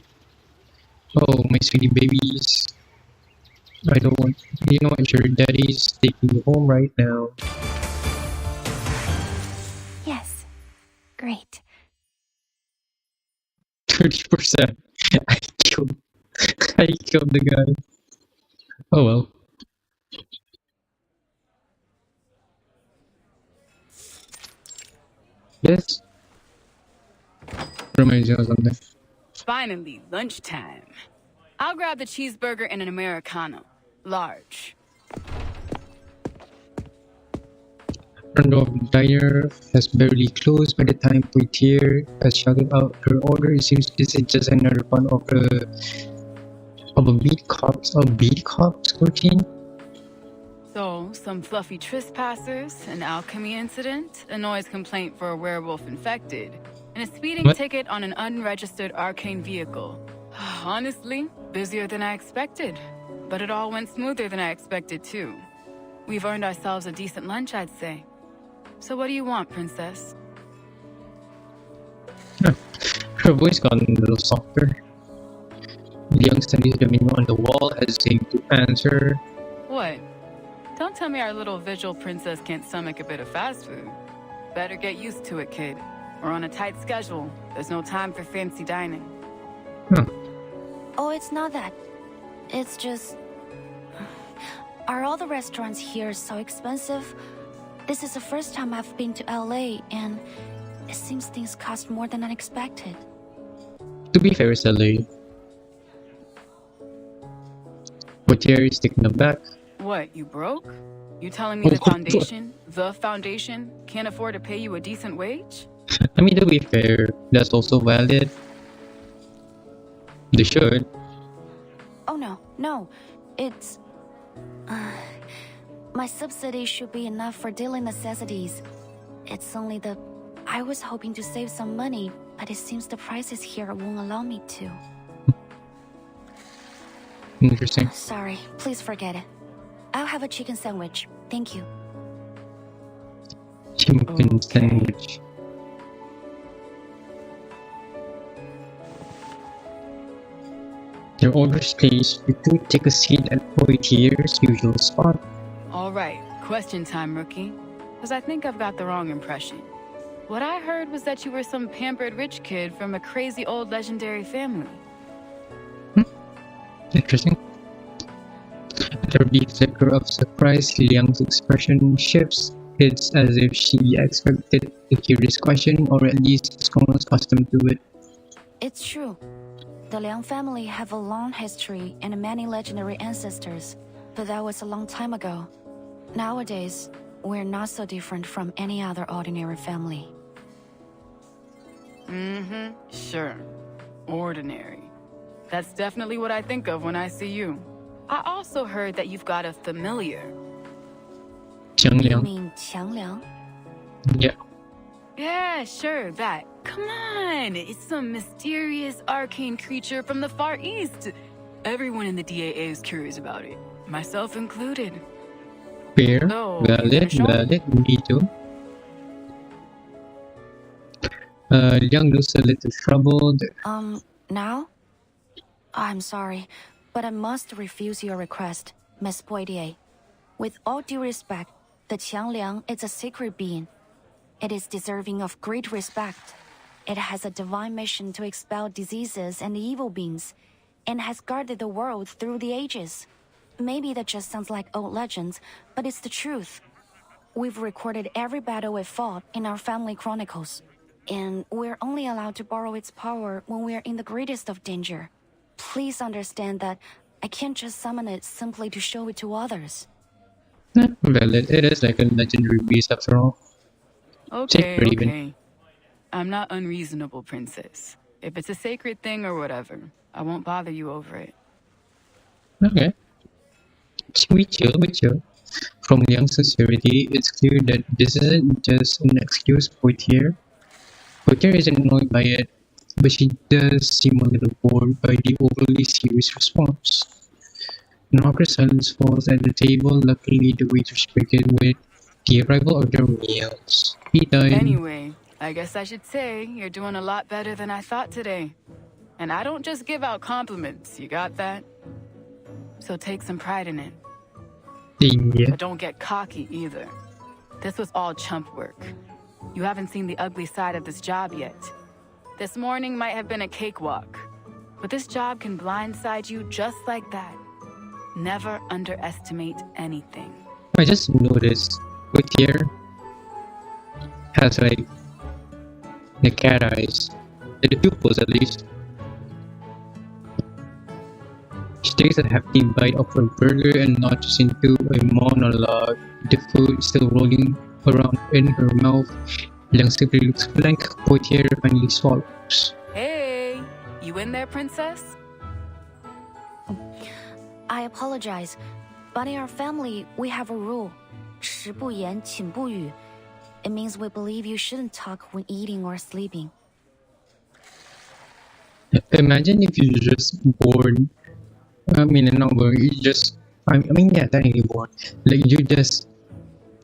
Oh, my sweetie babies. I don't want. You know what? Your daddy's taking you home right now. Yes. Great. 30%. I killed. I killed the guy. Oh well. Yes. Reminds you of something. Finally, lunchtime. I'll grab the cheeseburger and an Americano. Large. Front of the diner has barely closed by the time Poitier has shouted out her order. It seems this is just another one of a beat cops routine. So, some fluffy trespassers, an alchemy incident, a noise complaint for a werewolf infected, and a speeding ticket on an unregistered arcane vehicle. Honestly, busier than I expected. But it all went smoother than I expected, too. We've earned ourselves a decent lunch, I'd say. So what do you want, princess? Her voice got a little softer. Liang studies the menu on the wall, hesitating to answer. What? Don't tell me our little visual princess can't stomach a bit of fast food. Better get used to it, kid. We're on a tight schedule. There's no time for fancy dining. Oh, it's not that. It's just... Are all the restaurants here so expensive? This is the first time I've been to LA, and it seems things cost more than I expected. To be fair, it's LA. Poitier is taken aback. What, you broke? You telling me the foundation, can't afford to pay you a decent wage? I mean, to be fair, that's also valid. They should. Oh no. It's... my subsidy should be enough for daily necessities. It's only the... I was hoping to save some money, but it seems the prices here won't allow me to. Interesting. Sorry, please forget it. I'll have a chicken sandwich. Thank you. Chicken sandwich. Your order stays. You two take a seat at Poitier's usual spot. Alright, question time, rookie. Because I think I've got the wrong impression. What I heard was that you were some pampered rich kid from a crazy old legendary family. Interesting. At her brief flicker of surprise, Liang's expression shifts. It's as if she expected to hear this question, or at least is almost accustomed to it. It's true. The Liang family have a long history and many legendary ancestors, but that was a long time ago. Nowadays, we're not so different from any other ordinary family. Sure. Ordinary. That's definitely what I think of when I see you. I also heard that you've got a familiar. Qiang You Liang. mean Qiang Liang? Yeah. Yeah, sure, that. Come on! It's some mysterious arcane creature from the Far East. Everyone in the DAA is curious about it, myself included. Fair. So, Valid. Me too. Liang looks a little troubled. Now? I'm sorry, but I must refuse your request, Miss Poitier. With all due respect, the Qiang Liang is a sacred being. It is deserving of great respect. It has a divine mission to expel diseases and evil beings, and has guarded the world through the ages. Maybe that just sounds like old legends, but it's the truth. We've recorded every battle it fought in our family chronicles, and we're only allowed to borrow its power when we're in the greatest of danger. Please understand that I can't just summon it simply to show it to others. Valid. It is like a legendary beast after all. Okay. I'm not unreasonable, princess. If it's a sacred thing or whatever, I won't bother you over it. Okay. We chill. From Liang's sincerity, it's clear that this isn't just an excuse Poitier. Poitier isn't annoyed by it, but she does seem a little bored by the overly serious response. An awkward silence falls at the table. Luckily, the waiters break it with, the arrival of their meals. Tea time. Anyway, I guess I should say you're doing a lot better than I thought today. And I don't just give out compliments, you got that? So take some pride in it. Yeah. But don't get cocky either. This was all chump work. You haven't seen the ugly side of this job yet. This morning might have been a cakewalk, but this job can blindside you just like that. Never underestimate anything. I just noticed with here has like the cat eyes, the pupils at least. She takes a hefty bite of her burger and launches into a monologue. The food still rolling around in her mouth. Liang simply looks blank. Poitier finally swallows. Hey, you in there, princess? I apologize, but in our family, we have a rule. 食不言，寝不语. It means we believe you shouldn't talk when eating or sleeping. Imagine if you're just bored. I mean, not bored. You just. I mean, yeah, technically bored. Like you just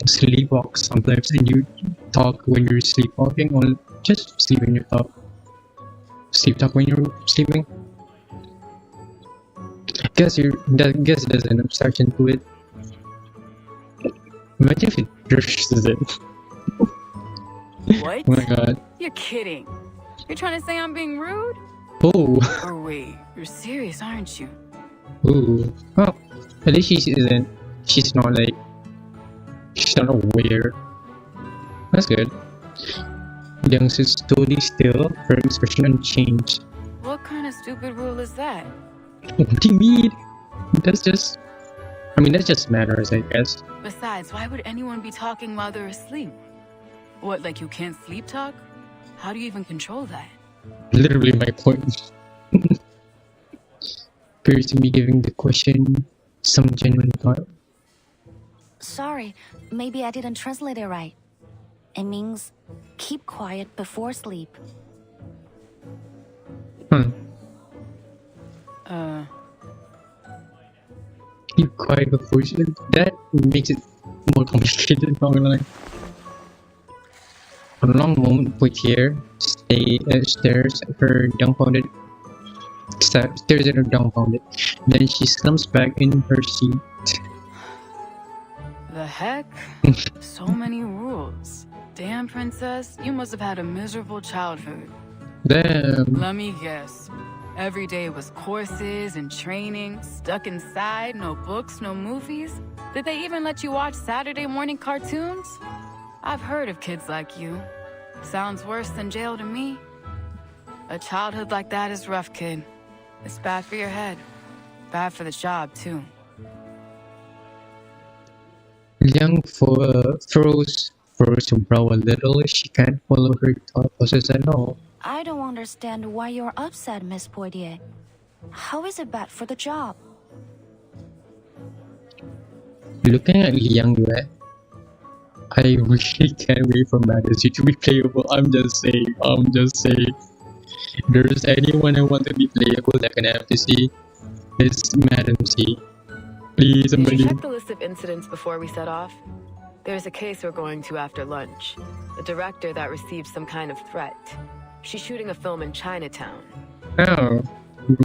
sleepwalk sometimes, and you talk when you're sleepwalking, or just sleep when you talk. Sleep talk when you're sleeping. Guess there's an abstraction to it. Imagine if it just is it. What? Oh my god. You're kidding. You're trying to say I'm being rude? Oh. Or wait, you're serious, aren't you? Ooh. Well, at least she isn't. She's not like. She's not aware. That's good. Young sits totally still, her expression unchanged. What kind of stupid rule is that? What do you mean? That's just. I mean, that's just manners, I guess. Besides, why would anyone be talking while they're asleep? What, like you can't sleep talk? How do you even control that? Literally my point. Appears to be giving the question some genuine thought. Sorry, maybe I didn't translate it right. It means keep quiet before sleep. Keep quiet before sleep. That makes it more complicated, not gonna lie. For a long moment, Poitier stares at her dumbfounded. Stares at her dumbfounded. Then she slumps back in her seat. The heck? So many rules. Damn, princess, you must have had a miserable childhood. Damn. Let me guess. Every day was courses and training, stuck inside, no books, no movies. Did they even let you watch Saturday morning cartoons? I've heard of kids like you. Sounds worse than jail to me. A childhood like that is rough, kid. It's bad for your head. Bad for the job, too. Liang furrows her brow a little. She can't follow her thought process at all. I don't understand why you're upset, Miss Poitier. How is it bad for the job? Looking at Liang Yue, I really can't wait for Madam C to be playable. I'm just saying. If there's anyone I want to be playable that can have to see, it's Madam C. Please, Did somebody. you check the list of incidents before we set off? There's a case we're going to after lunch. A director that received some kind of threat. She's shooting a film in Chinatown. Oh,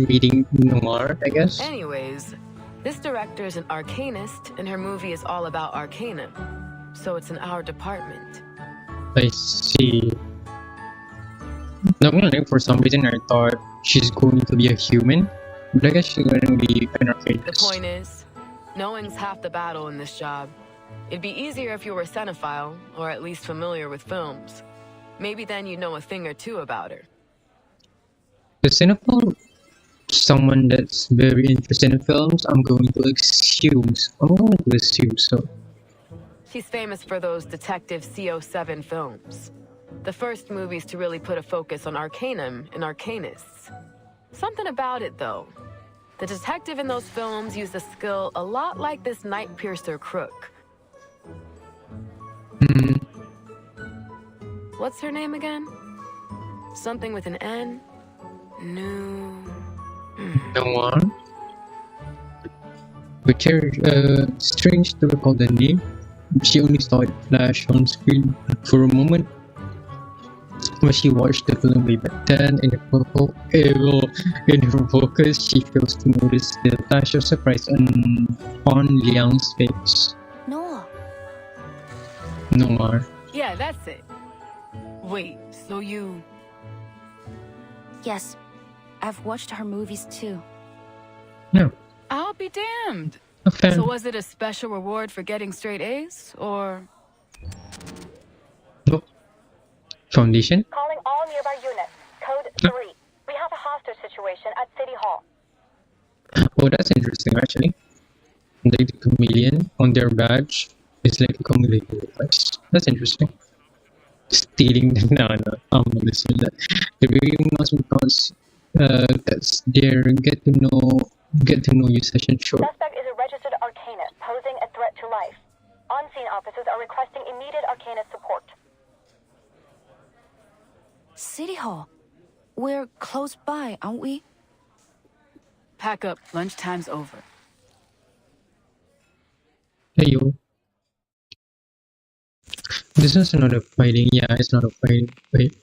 reading noir, I guess. Anyways, this director is an arcanist, and her movie is all about arcana. So it's in our department. I see. Not gonna lie, for some reason I thought she's going to be a human, but I guess she's gonna be an arcanist. The point is, knowing's half the battle in this job. It'd be easier if you were a cinephile, or at least familiar with films. Maybe then you'd know a thing or two about her. The cinephile, someone that's very interested in films, I'm going to assume so. She's famous for those Detective CO7 films. The first movies to really put a focus on arcanum and arcanists. Something about it, though. The detective in those films used a skill a lot like this night piercer crook. What's her name again? Something with an N? No. Which are strange to recall the name. She only saw it flash on screen for a moment. When she watched the film way back then, in her focus, she fails to notice the flash of surprise on Liang's face. Noah. Noir. Yeah, that's it. Wait, so you... Yes, I've watched her movies too. No. I'll be damned. A fan. So was it a special reward for getting straight A's, or... Nope. Foundation? Calling all nearby units. Code 3. We have a hostage situation at City Hall. Oh, that's interesting actually. Like the chameleon on their badge is like a chameleon device. That's interesting. Stealing the I'm not listening to that. The very must because that's their get to know you session short. Suspect is a registered Arcanist posing a threat to life. On-scene officers are requesting immediate Arcanist support. City Hall. We're close by, aren't we? Pack up. Lunchtime's over. Hey yo. This is not a fighting. Yeah, it's not a fighting. Wait.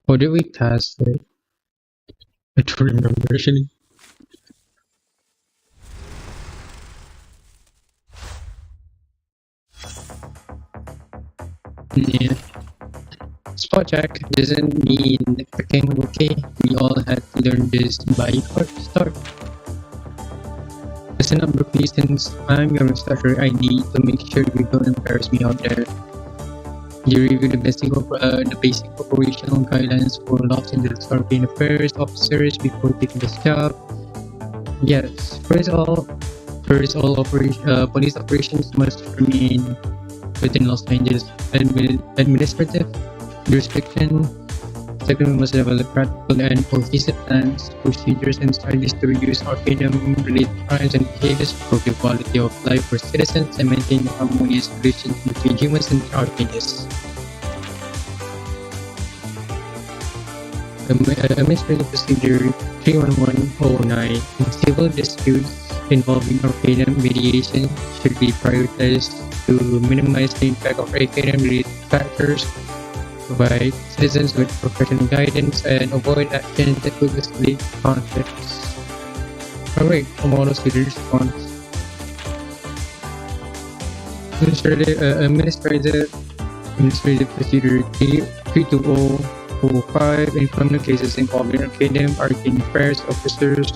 Or did we pass it? I don't remember actually. Yeah. Spot check doesn't mean picking okay. We all had to learn this by heart start. Listen up, Brooklyn, since I'm your instructor, I need to make sure you don't embarrass me out there. You review the basic operational guidelines for Los Angeles Arcane Affairs officers before taking this job. Yes, first all police operations must remain within Los Angeles administrative jurisdiction. Second, we must develop practical and cohesive plans, procedures, and strategies to reduce Arcanum-related crimes and behaviors, improve the quality of life for citizens, and maintain harmonious relations between humans and Arcanists. Administrative Procedure 31109. In civil disputes involving Arcanum, mediation should be prioritized to minimize the impact of Arcanum-related factors, provide citizens with professional guidance, and avoid actions that could escalate conflicts. Alright, model city response. Administrative Procedure 32005. In criminal cases involving Arcanum, Arcane Affairs officers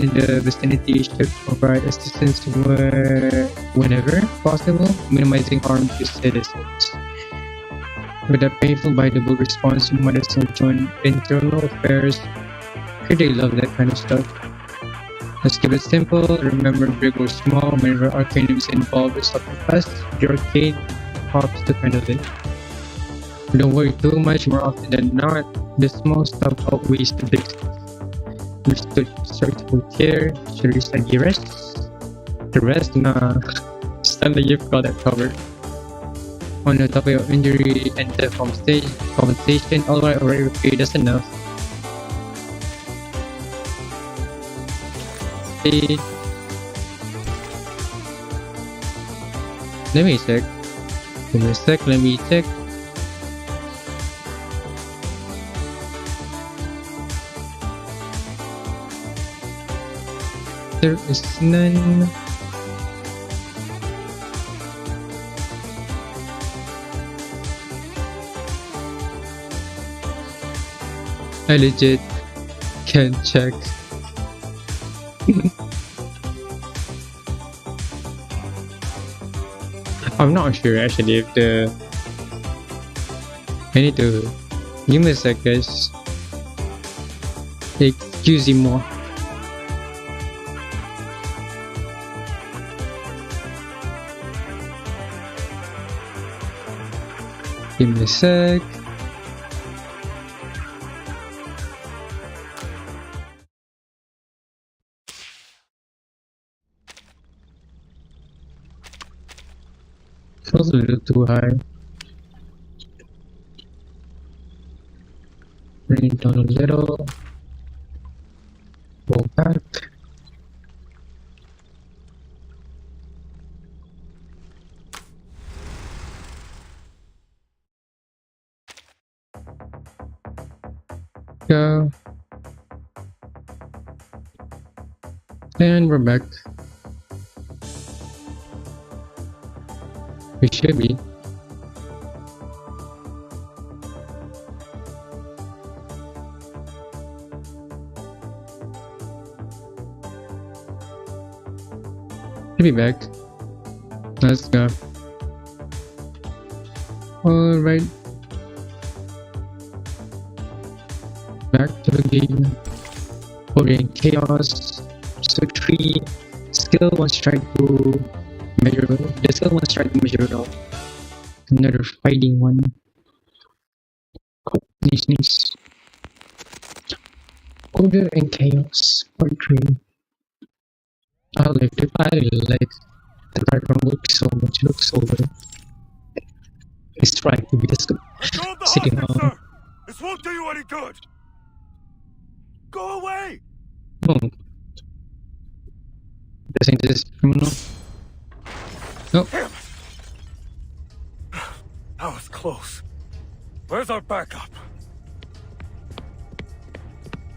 in the vicinity should provide assistance whenever possible, minimizing harm to citizens. With a painful biteable response, you might as well join internal affairs. Could they love that kind of stuff? Let's keep it simple. Remember, big or small, whenever Arcanum is involved with something fast, the arcane helps to handle it. Don't worry too much. More often than not, the small stuff outweighs the big stuff. Understood. Start to put care. Should we start the rest? The rest? Nah. Stanley, you've got that covered. On the topic of injury and death compensation, alright, okay, that's enough. Okay. Let me check. Let me check. There is none. I legit can't check. I'm not sure actually if I need to give me a sec, guys. Excuse me more. Give me a sec. Feels a little too high. Bring it down a little. Go back. And we're back. We should be. Should be back. Let's go. Alright. Back to the game. We're in chaos. So 3 skill 1 strike to measure. The skill 1 strike to measure it off. Another fighting one. Oh, nice. Order and chaos. Part 3. I like it. I really like the background looks so much. Looks so good. It's trying to be the sitting on. This won't do you any good. Go away. Oh. Doesn't this criminal? Nope. Damn it. That was close. Where's our backup?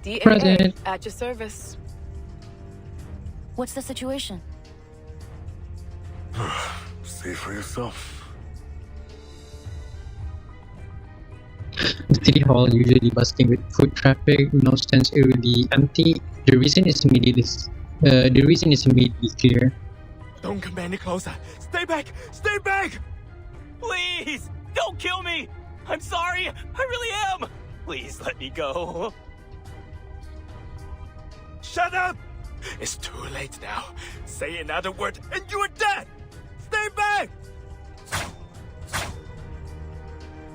DAA, Present. at your service. What's the situation? See for yourself. The city hall usually bustling with foot traffic, no stands really empty. The reason is immediately clear. Don't come any closer. Stay back! Stay back! Please! Don't kill me! I'm sorry! I really am! Please let me go. Shut up! It's too late now. Say another word and you are dead! Stay back!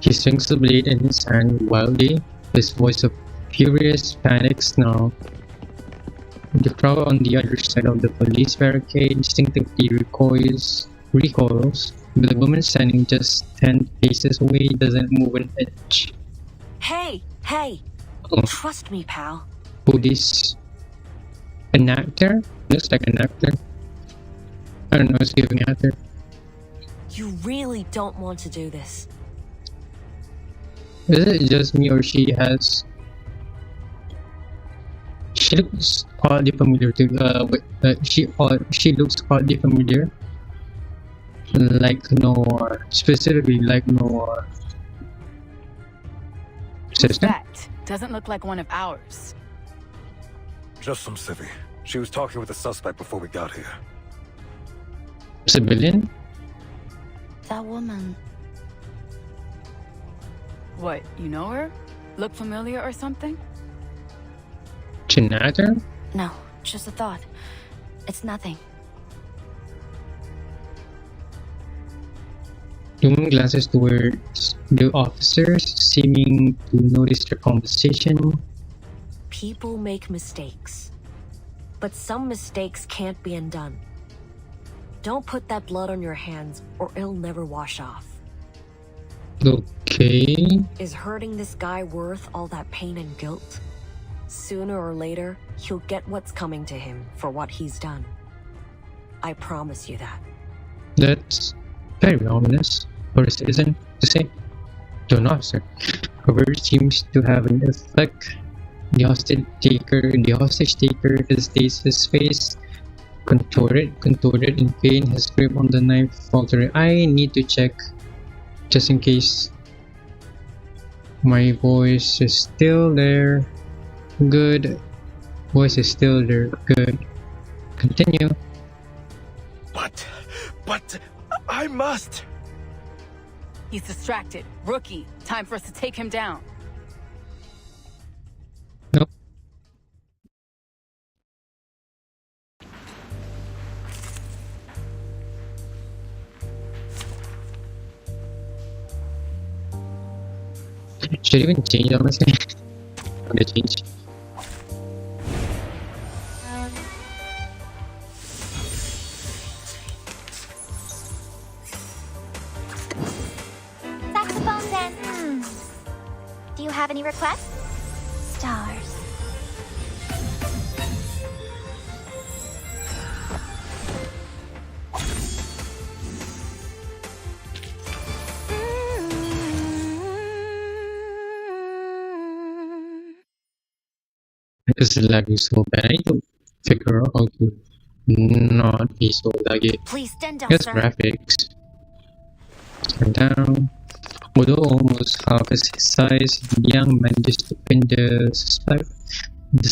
He swings the blade in his hand wildly, his voice of furious panic snarl. The crowd on the other side of the police barricade instinctively recoils, but the woman standing just 10 paces away doesn't move an inch. Hey! Oh. Trust me, pal. Who this? An actor? Looks like an actor. I don't know, it's giving actor. You really don't want to do this. Is it just me or she has... She looks oddly familiar to she looks oddly familiar. Like Noir. Specifically like Noir. Sister? That doesn't look like one of ours. Just some civvy. She was talking with the suspect before we got here. Civilian? That woman. What, you know her? Look familiar or something? ChinaTown? No, just a thought. It's nothing. Human glances towards the officers, seeming to notice their conversation. People make mistakes. But some mistakes can't be undone. Don't put that blood on your hands or it'll never wash off. Okay. Is hurting this guy worth all that pain and guilt? Sooner or later, he'll get what's coming to him for what he's done. I promise you that. That's very ominous for a citizen to say to an officer. However, it seems to have an effect. The hostage taker hesitates, his face contorted in pain, his grip on the knife faltering. I need to check just in case my voice is still there. Good. Voice is still there. Good. Continue. But I must. He's distracted. Rookie. Time for us to take him down. Nope. Should even change, honestly. I'm gonna change. Saxophone then. Do you have any requests? Stars. This is lagging so bad. I need to figure out how to not be so laggy. Please stand down, Yes, sir. graphics. Turn down. Although almost half his size, Liang managed to pin the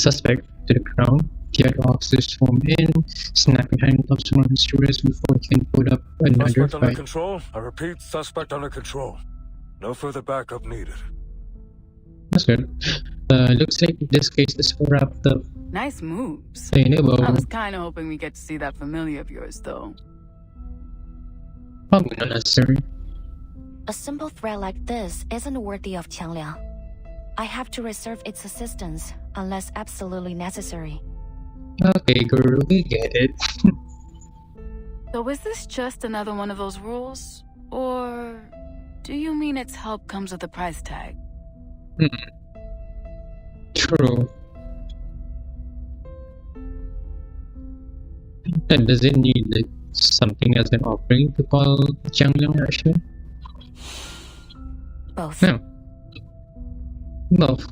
suspect to the ground. The other officers form in, snapping handcuffs on his wrist before he can put up another Suspect under fight. control. I repeat, suspect under control. No further backup needed. That's good. Looks like this case is wrapped up. Nice moves. Saying it I well, was kind of hoping we get to see that familiar of yours, though. probably not necessary. A simple threat like this isn't worthy of Qiangliang. I have to reserve its assistance unless absolutely necessary. Okay, girl, we get it. So is this just another one of those rules? Or do you mean its help comes with a price tag? True. And does it need like something as an offering to call Qiangliang actually? Both. No. Both.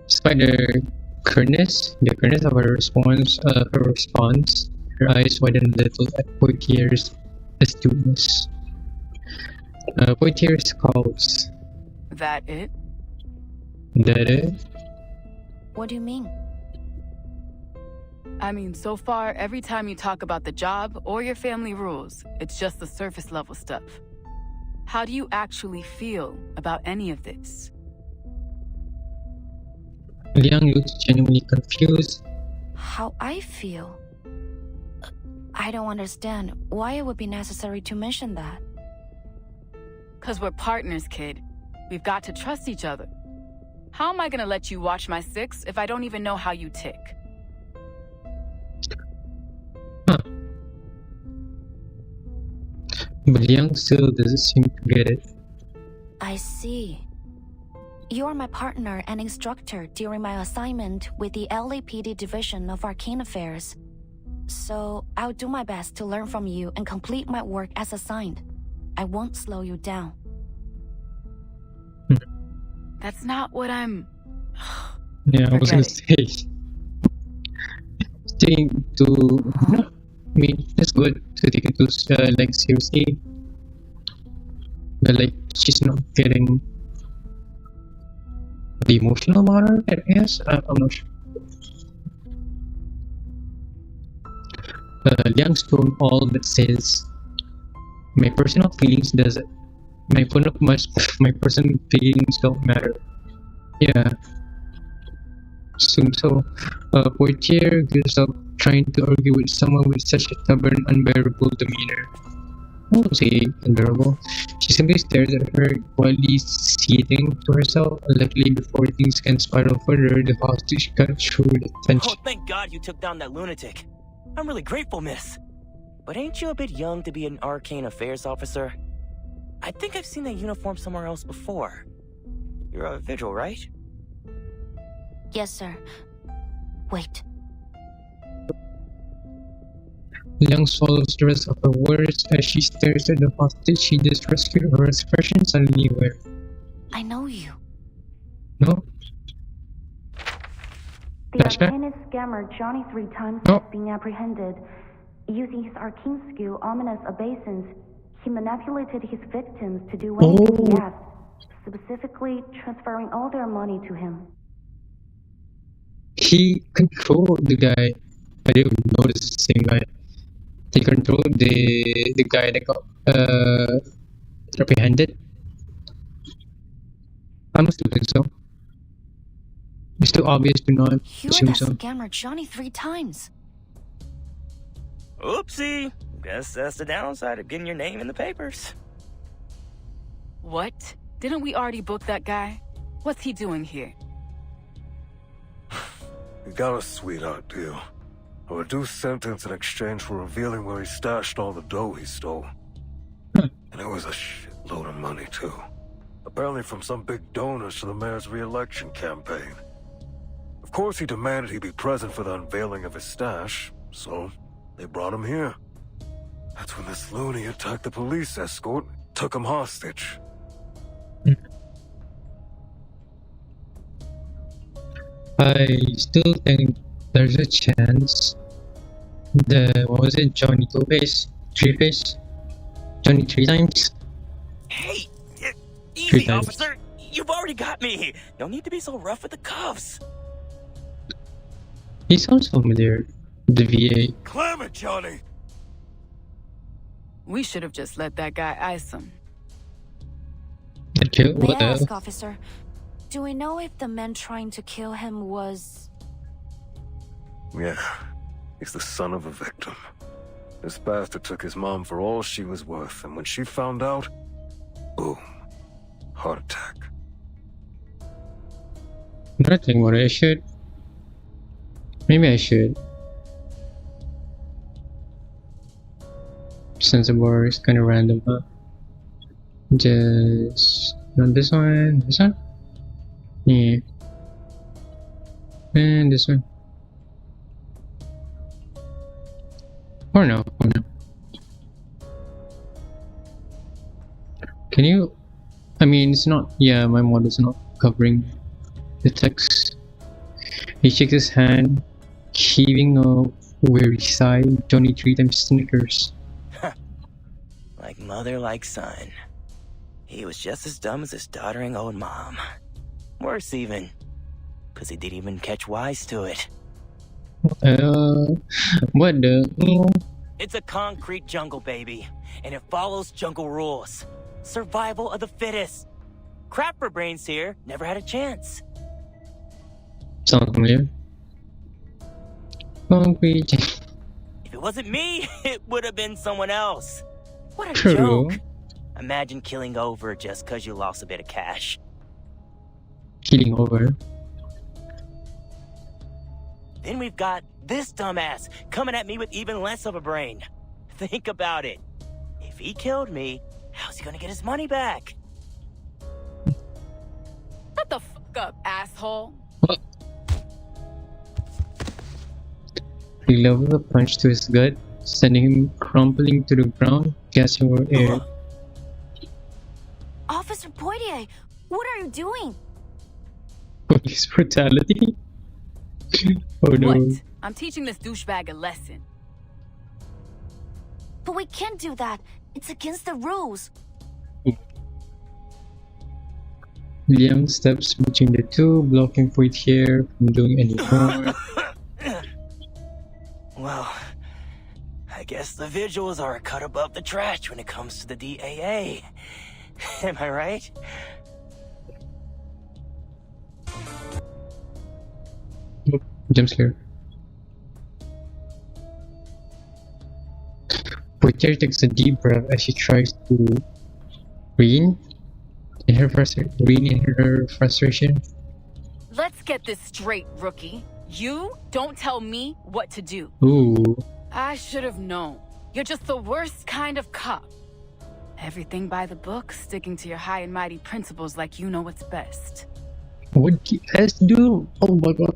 Despite the curtness of her response, her eyes widened a little at Poitier's astuteness. Poitier scowls. That it? That it? What do you mean? I mean, so far, every time you talk about the job or your family rules, it's just the surface level stuff. How do you actually feel about any of this? Liang looks genuinely confused. How I feel? I don't understand why it would be necessary to mention that. 'Cause we're partners, kid. We've got to trust each other. How am I gonna let you watch my six if I don't even know how you tick? But Liang still doesn't seem to get it. I see. You are my partner and instructor during my assignment with the LAPD Division of Arcane Affairs. So I'll do my best to learn from you and complete my work as assigned. I won't slow you down. That's not what I'm... Yeah, I was gonna say. Staying to... I mean, it's good to take it to like seriously. But like, she's not getting the emotional about her, I guess. I'm not sure. Liang's tone all but says, my personal feelings my personal feelings don't matter. Yeah. So, Poitier gives up trying to argue with someone with such a stubborn, unbearable demeanor. I won't say unbearable. She simply stares at her, quietly seething to herself. Luckily, before things can spiral further, the hostage cut through the tension. Oh, thank God you took down that lunatic. I'm really grateful, miss. But ain't you a bit young to be an arcane affairs officer? I think I've seen that uniform somewhere else before. You're a vigil, right? Yes, sir. Wait. Liang swallows the rest of her words as she stares at the hostage she just rescued. Her expression suddenly aware. I know you. No? The arcanist scammer Johnny 3 times has been apprehended. Using his arcane skill, ominous obeisance, he manipulated his victims to do anything he asked, specifically transferring all their money to him. He controlled the guy. I didn't notice the same guy. He controlled the guy that got apprehended. I must think so. It's too obvious to not You're assume that so. scammer Johnny 3 times. Oopsie. Guess that's the downside of getting your name in the papers. What? Didn't we already book that guy? What's he doing here? He got a sweetheart deal. A reduced sentence in exchange for revealing where he stashed all the dough he stole. And it was a shitload of money, too. Apparently from some big donors to the mayor's re-election campaign. Of course he demanded he be present for the unveiling of his stash, so they brought him here. That's when this loony attacked the police escort, took him hostage. I still think there's a chance what was it, Johnny Two-Face? Three-Face? Johnny 3 times? Hey, Three easy, times. officer. You've already got me. No need to be so rough with the cuffs. He sounds familiar. The VA. Clam it, Johnny! We should have just let that guy ice him. Okay, May what I else? ask, officer, do we know if the man trying to kill him was... Yeah, he's the son of a victim. This bastard took his mom for all she was worth, and when she found out, boom, heart attack. I'm not thinking what I should. Maybe I should. Since the bar is kind of random, huh? Just not this one. This one? Yeah. And this one. Or no. Can you? I mean, it's not. Yeah, my mod is not covering the text. He shakes his hand, heaving a weary sigh. Johnny 3 times Snickers. Like mother, like son. He was just as dumb as his doddering old mom. Worse even, because he didn't even catch wise to it. What the? It's a concrete jungle, baby, and it follows jungle rules. Survival of the fittest. Crap for brains here, never had a chance. Sounds familiar. Concrete. If it wasn't me, it would have been someone else. What a True. joke. Imagine killing over just because you lost a bit of cash. Killing over. Then we've got this dumbass coming at me with even less of a brain. Think about it. If he killed me, how's he gonna get his money back? Shut the fuck up, asshole. He levels a punch to his gut, sending him crumpling to the ground, gasping for air. Officer Poitier, what are you doing? Police brutality? Oh no. What? I'm teaching this douchebag a lesson. But we can't do that. It's against the rules. Liam steps between the two, blocking Poitier from doing any more. Well, I guess the visuals are a cut above the trash when it comes to the DAA. Am I right? Jump scare. Poitier takes a deep breath as she tries to rein in her frustration. Let's get this straight, rookie. You don't tell me what to do. Ooh. I should have known. You're just the worst kind of cop. Everything by the book, sticking to your high and mighty principles like you know what's best. What did S do? Oh my god.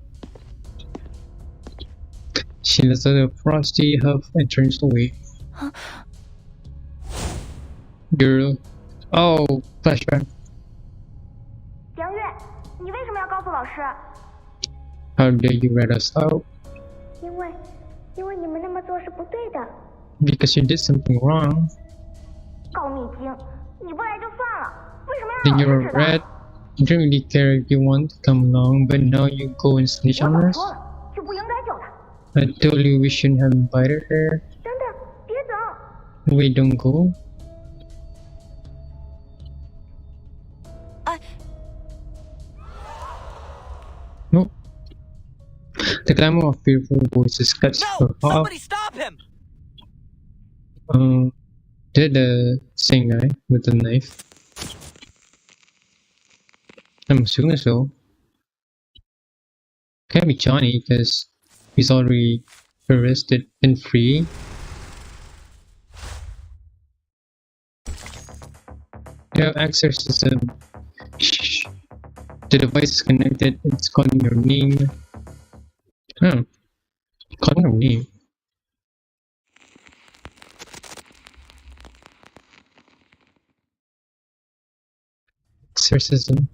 She lets out a frosty huff and turns away. Girl. Oh, flashback. 杨月，你为什么要告诉老师？ How dare you rat us out? 因为你们那么做是不对的。 Because you did something wrong. 告密精，你不来就算了，为什么 Then 让老 you're 师 a 知道？ rat. You don't really care if you want to come along, but now you go and snitch 我 on 早 us? 说了，就不应该救他。 I told you we shouldn't have invited her. 等等，别走。 Wait, don't go. No. The clamor of fearful voices cuts her No! off. Somebody stop him! Did the same guy with the knife? I'm assuming so. Can't be Johnny because he's already arrested and free. You have exorcism. Shh. The device is connected. It's calling your name. Huh. Calling your name. Exorcism.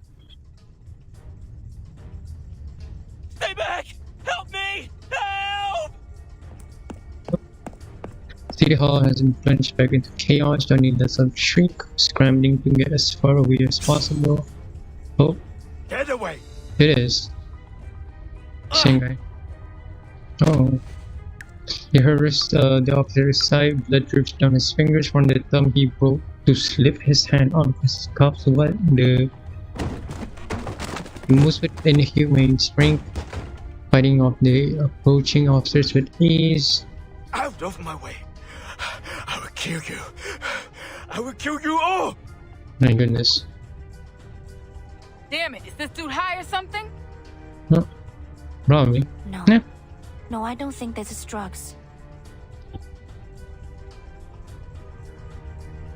City Hall has been plunged back into chaos. Johnny lets out a shriek, scrambling to get as far away as possible. Oh, Get away! it is. Same guy. Oh. He hurries the officer's side, blood drips down his fingers from the thumb he broke to slip his hand out of his cuffs. What the? He moves with inhumane strength, fighting off the approaching officers with ease. Out of my way! I will kill you! I will kill you all! My goodness. Damn it, is this dude high or something? No. Probably. No. Yeah. No, I don't think this is drugs.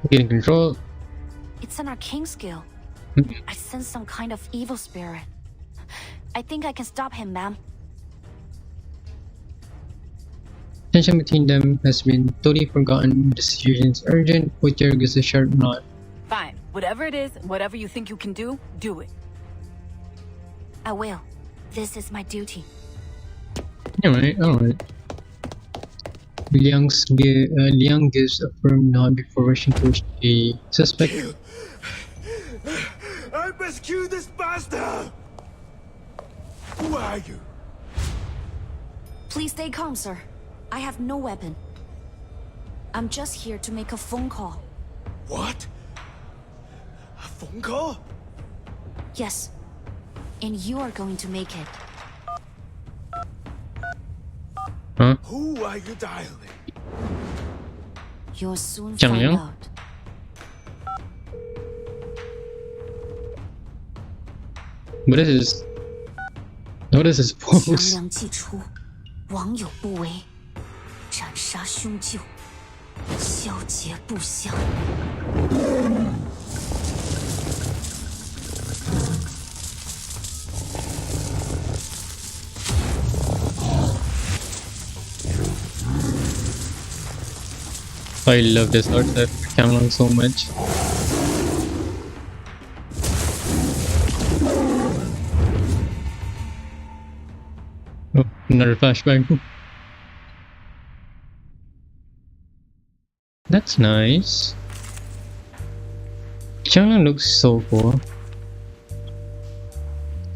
Getting control. It's an arcane skill. I sense some kind of evil spirit. I think I can stop him, ma'am. Tension between them has been totally forgotten. The situation is urgent. Wojciech gives a sharp nod. Fine. Whatever it is, whatever you think you can do it. I will. This is my duty. Alright, alright. Liang gives a firm nod before rushing towards the suspect. I must kill this bastard! Who are you? Please stay calm, sir. I have no weapon. I'm just here to make a phone call. What? A phone call? Yes. And you are going to make it. Huh? Who are you dialing? You'll soon Jiang find Liang? out. What is this? What is this pose? 强梁既出，网友不为，斩杀凶舅，消劫不祥。I love this art style for Cameron so much. Oh, another flashback. That's nice. Changlan looks so cool.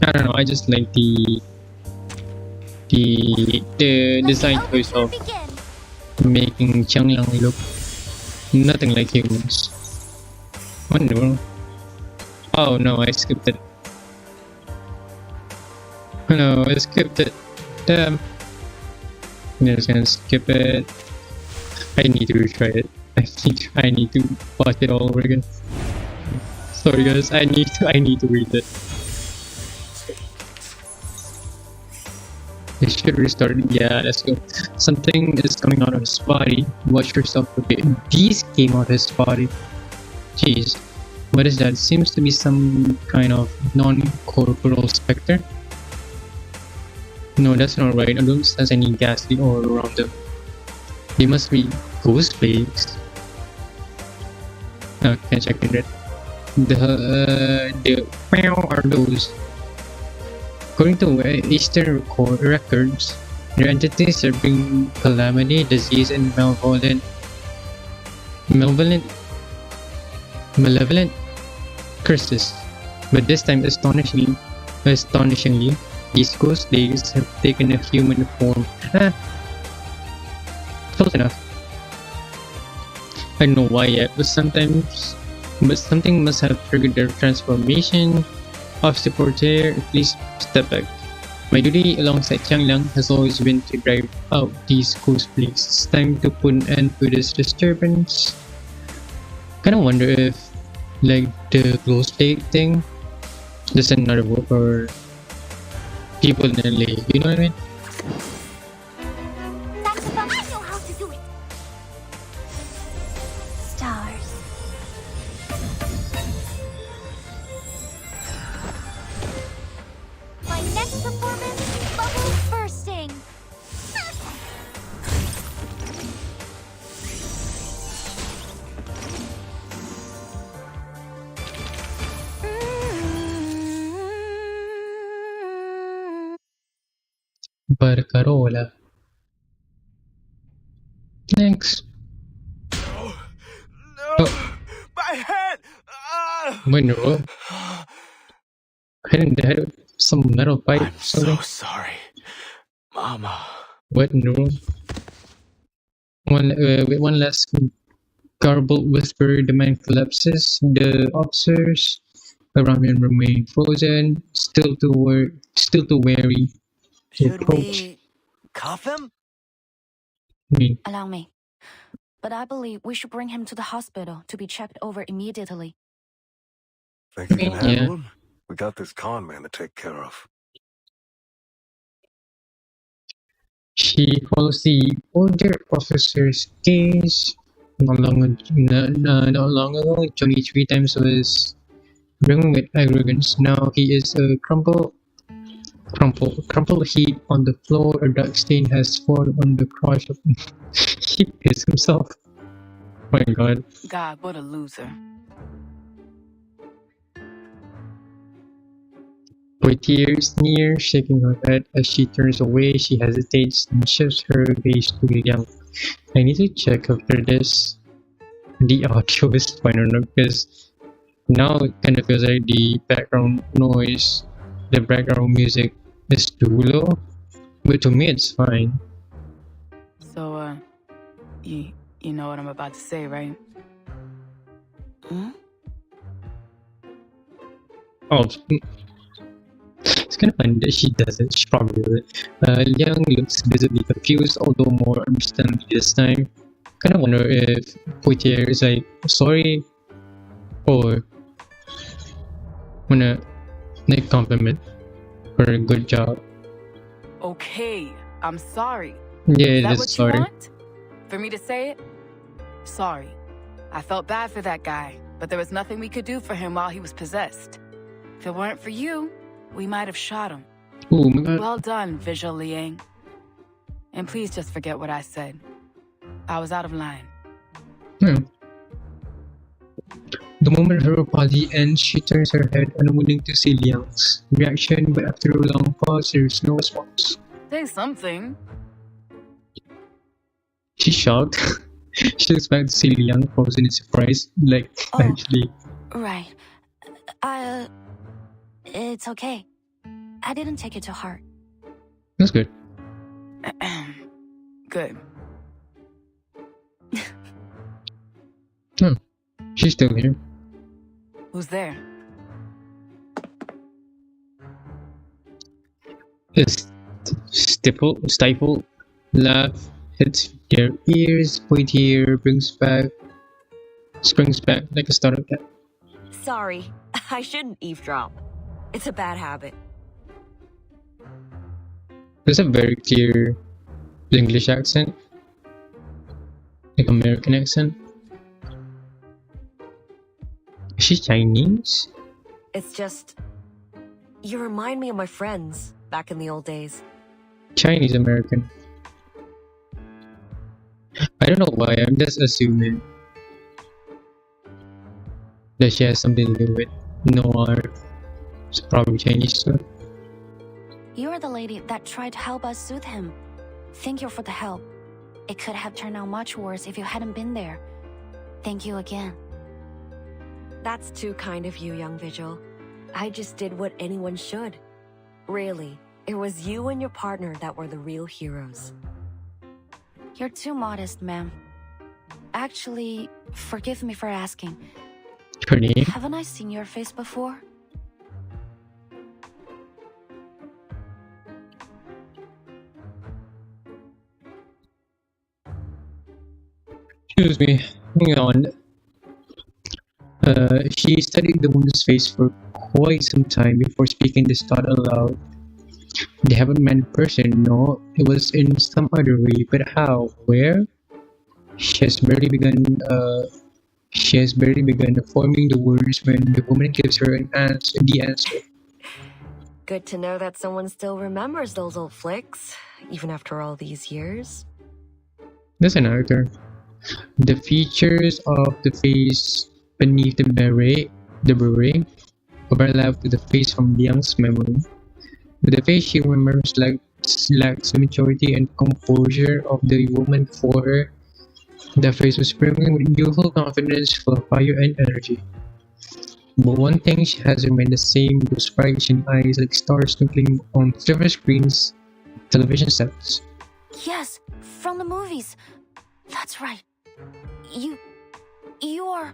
I don't know, I just like the design choice of making Changlan look nothing like humans. What in the world? Oh no, I skipped it. No, I skipped it. Damn. I'm just gonna skip it. I need to retry it. I need to watch it all over again. Sorry guys, I need to read it. They should restart it. Yeah, let's go. Something is coming out of his body. Watch yourself. Okay, these came out of his body. Jeez. What is that? It seems to be some kind of non-corporeal specter. No, that's not right. I don't sense any ghastly aura around them. They must be ghost plagues. Oh, can't check it. The are those. According to Eastern records, their entities are bringing calamity, disease, and malevolent curses. But this time, astonishingly, these ghost plagues have taken a human form. Close enough. I don't know why yet, but something must have triggered their transformation. Officer Porter, please step back. My duty alongside Jiang Liang has always been to drive out these ghost plagues. It's time to put an end to this disturbance. Kinda wonder if, like, the ghost plague thing, just another word for people in LA, you know what I mean? I know how to do it. Stars. My next performance, bubbles bursting. Barcarola. Next. My head! What in the world? Hadn't they had some metal pipe or something? So sorry, Mama. What in the world? With one last garbled whisper, the man collapses. The officers around him remain frozen, still too wary to Should approach. we cuff him? Allow me. But I believe we should bring him to the hospital to be checked over immediately. Think you can handle him? We got this con man to take care of. She follows the older officer's gaze. Not long ago, Johnny 3 times was brimming with arrogance. Now he is a crumpled heap on the floor. A dark stain has fallen on the crotch of him. He pissed himself. Oh my god. God, what a loser. Poitier sneers, shaking her head. As she turns away, she hesitates and shifts her gaze to Liang. I need to check after this. The audio is fine or not, because now it kind of feels like the background noise, the background music is too low. But to me, it's fine. So, you know what I'm about to say, right? Oh, it's kind of funny that she does it. She probably does it. Liang looks visibly confused, although more understanding this time. Kind of wonder if Poitier is like sorry or wanna like compliment her a good job. Okay, I'm sorry. Yeah, Is that it is what sorry. you want? For me to say it? Sorry. I felt bad for that guy, but there was nothing we could do for him while he was possessed. If it weren't for you, we might have shot him. Oh my god. Well done, Visual Liang. And please just forget what I said. I was out of line. The moment her apology ends, she turns her head, unwilling to see Liang's reaction, but after a long pause, there is no response. Say something. She's shocked. She looks back to see Liang frozen in surprise, like actually. Right. It's okay. I didn't take it to heart. That's good. Good. Oh, she's still here. Who's there? A stifled laugh hits their ears. Poitier springs back like a startled cat. Sorry, I shouldn't eavesdrop. It's a bad habit. There's a very clear English accent, like American accent. Is she Chinese? It's just... You remind me of my friends back in the old days. Chinese American. I don't know why, I'm just assuming that she has something to do with noir. It's probably Chinese too. You are the lady that tried to help us soothe him. Thank you for the help. It could have turned out much worse if you hadn't been there. Thank you again. That's too kind of you, young Vigil. I just did what anyone should. Really, it was you and your partner that were the real heroes. You're too modest, ma'am. Actually, forgive me for asking. Her name? Haven't I seen your face before? Excuse me, hang on. She studied the woman's face for quite some time before speaking this thought aloud. They haven't met in person, no. It was in some other way, but how? Where? She has barely begun forming the words when the woman gives her the answer. Good to know that someone still remembers those old flicks, even after all these years. That's an actor. The features of the face beneath the beret overlap with the face from Liang's memory. But the face she remembers lacks the maturity and composure of the woman before her. The face was brimming with youthful confidence, full of fire and energy. But one thing has remained the same: those bright shining eyes like stars twinkling on silver screens, television sets. Yes, from the movies. That's right. You are...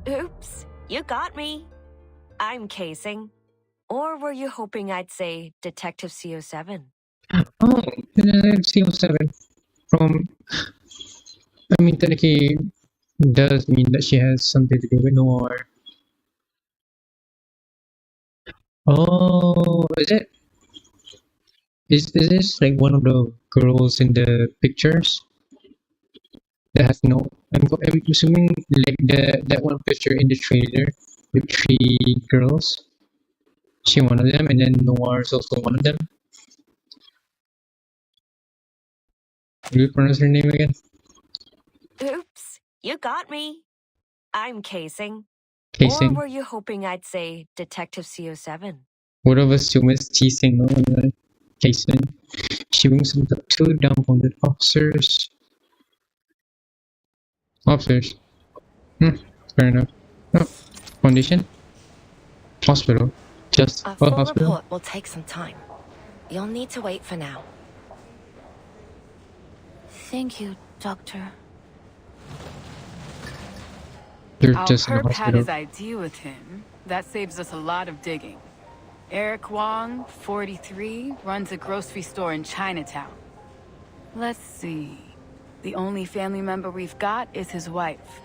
Oops, you got me. I'm Casing. Or were you hoping I'd say Detective CO7? Oh, CO7. From... I mean, technically, does mean that she has something to do with noir. Oh, is it? Is this like one of the girls in the pictures that has no? I'm assuming like that one picture in the trailer with three girls. She one of them, and then Noir is also one of them. Do you pronounce her name again? Oops, you got me. I'm Casing. Casing. Or were you hoping I'd say Detective CO7? Would have assumed it's teasing, no? Like, Casing. She brings some two dumbfounded officers. Officers. Fair enough. Oh, foundation. Hospital. Just A a full hospital. report will take some time. You'll need to wait for now. Thank you, Doctor. They're Our just in the perp had hospital. his ID with him. That saves us a lot of digging. Eric Wong, 43, runs a grocery store in Chinatown. Let's see. The only family member we've got is his wife,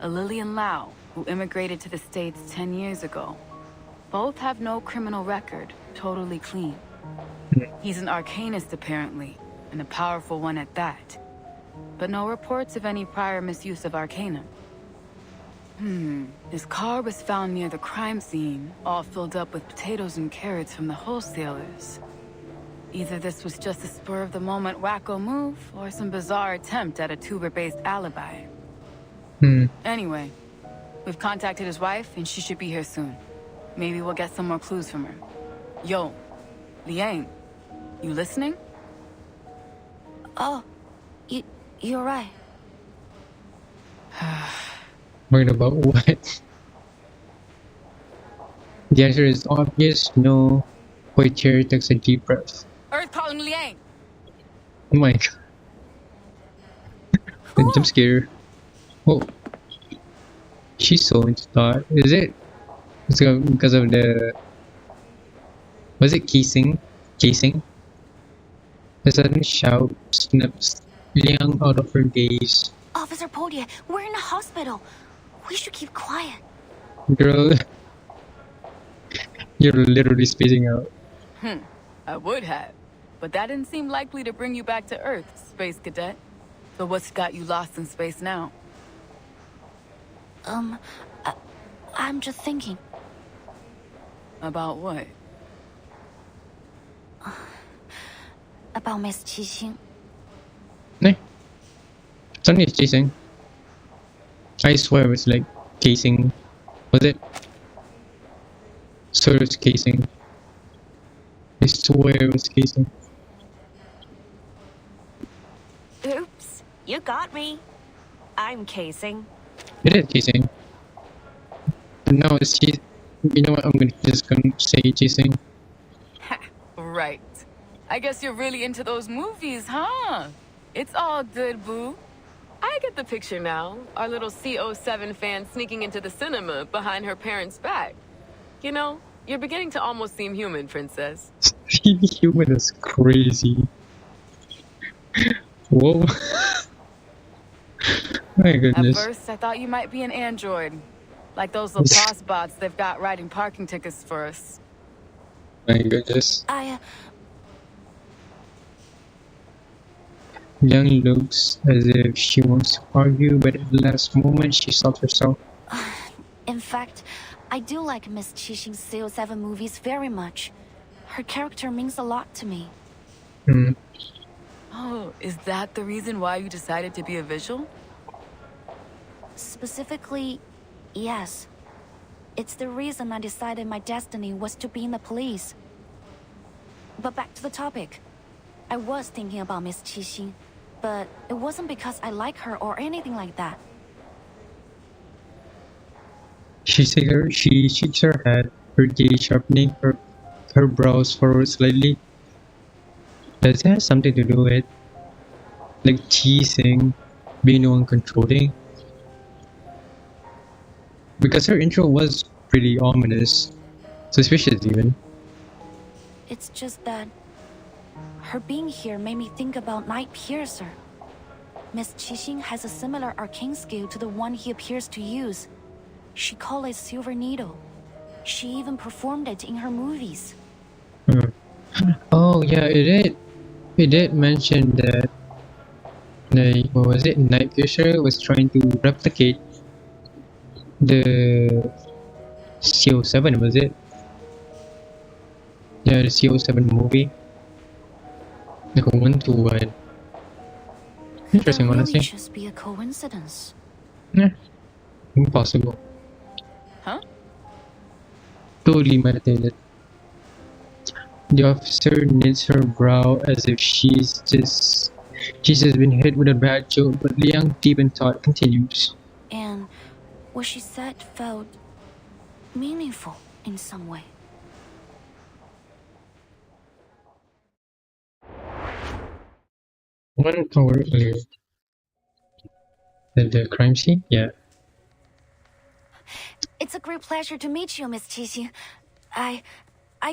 a Lillian Lau, who immigrated to the States 10 years ago. Both have no criminal record, totally clean. He's an arcanist apparently, and a powerful one at that. But no reports of any prior misuse of arcanum. His car was found near the crime scene, all filled up with potatoes and carrots from the wholesalers. Either this was just a spur-of-the-moment wacko move, or some bizarre attempt at a tuber-based alibi. Anyway, we've contacted his wife, and she should be here soon. Maybe we'll get some more clues from her. Yo, Liang, you listening? Oh, you're right. Worried about what? The answer is obvious. No. Poitier takes a deep breath. Earth calling Liang! Oh my god. The jump scare. Oh. She's so into that. Is it? It's because of the... Was it casing? Casing? A sudden shout snaps Liang out of her gaze. Officer Poitier, we're in a hospital. We should keep quiet. Girl, you're literally spacing out. I would have, but that didn't seem likely to bring you back to Earth, Space Cadet. So what's got you lost in space now? I'm just thinking. About what? About Miss Qixing. Nah. Suddenly it's chasing. I swear it's like casing. Was it? So it's casing. I swear it was casing. Oops, you got me. I'm Casing. It is casing. No, it's cheese. You know what? I'm just gonna say chasing. Right. I guess you're really into those movies, huh? It's all good, boo. I get the picture now. Our little CO7 fan sneaking into the cinema behind her parents' back. You know, you're beginning to almost seem human, Princess. Human is crazy. Whoa. My goodness. At first, I thought you might be an android. Like those lacrosse bots they've got writing parking tickets for us. My goodness. Young looks as if she wants to argue, but at the last moment she stops herself. In fact, I do like Miss Qixing's CO7 movies very much. Her character means a lot to me. Oh, is that the reason why you decided to be a visual? Specifically, yes. It's the reason I decided my destiny was to be in the police. But back to the topic. I was thinking about Miss Qixing, But it wasn't because I like her or anything like that. She shakes her head, her gaze sharpening, her brows forward slightly. Does it have something to do with, like, teasing, being the one controlling? Because her intro was pretty ominous, suspicious even. It's just that her being here made me think about Night Piercer. Miss Qixing has a similar arcane skill to the one he appears to use. She called it Silver Needle. She even performed it in her movies. Oh yeah, it did mention that, like, what was it? Night Fisher was trying to replicate the CO7, was it? Yeah, the CO7 movie. Like a one-to-one. Interesting, Could that honestly. really just be a coincidence? Yeah, impossible. Huh? Totally meditated. The officer knits her brow as if she's just been hit with a bad joke, but Liang, deep in thought, continues. And what she said felt meaningful in some way. 1 hour earlier. The crime scene? Yeah. It's a great pleasure to meet you, Miss Qixing. I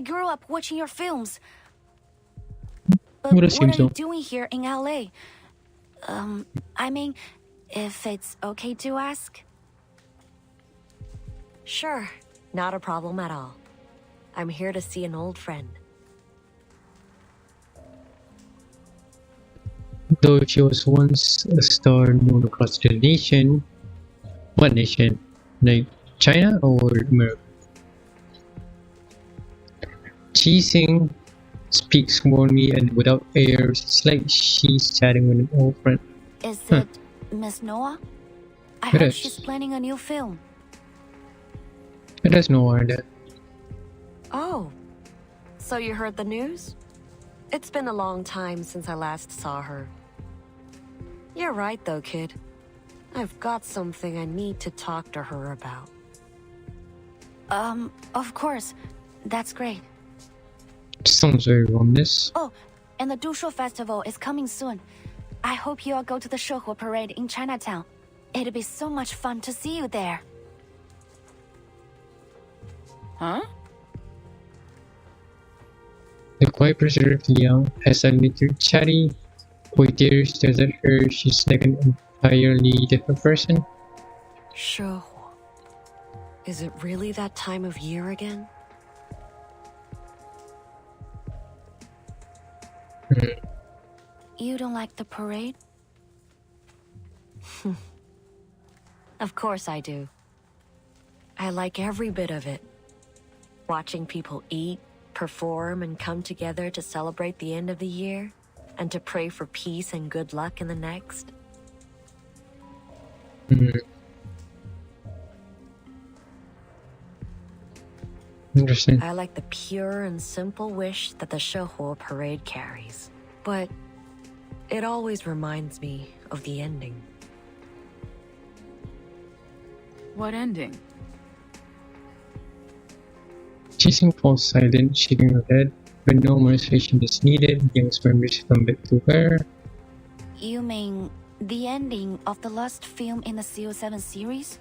grew up watching your films. But What what seems are you so? doing here in LA? I mean, if it's okay to ask? Sure, not a problem at all. I'm here to see an old friend. Though she was once a star known across the nation. What nation? Like China or America? Qixing speaks warmly and without airs. It's like she's chatting with an old friend. Is it Miss Noah? I It heard is. she's planning a new film. It has no idea. Oh, so you heard the news? It's been a long time since I last saw her. You're right though, kid. I've got something I need to talk to her about. Of course. That's great. Sounds very ominous. Oh, and the Dushu Festival is coming soon. I hope you all go to the Shouhu Parade in Chinatown. It'll be so much fun to see you there. Huh? The quite reserved Liang has admitted chatty. Poitier stares at her. She's like an entirely different person. Shouhu. Is it really that time of year again? You don't like the parade? Of course I do. I like every bit of it. Watching people eat, perform, and come together to celebrate the end of the year, and to pray for peace and good luck in the next. Interesting. I like the pure and simple wish that the Shouhu parade carries. But it always reminds me of the ending. What ending? Qixing falls silent, shaking her head. When no more persuasion is needed, Liang's memories come back to her. You mean the ending of the last film in the CO7 series?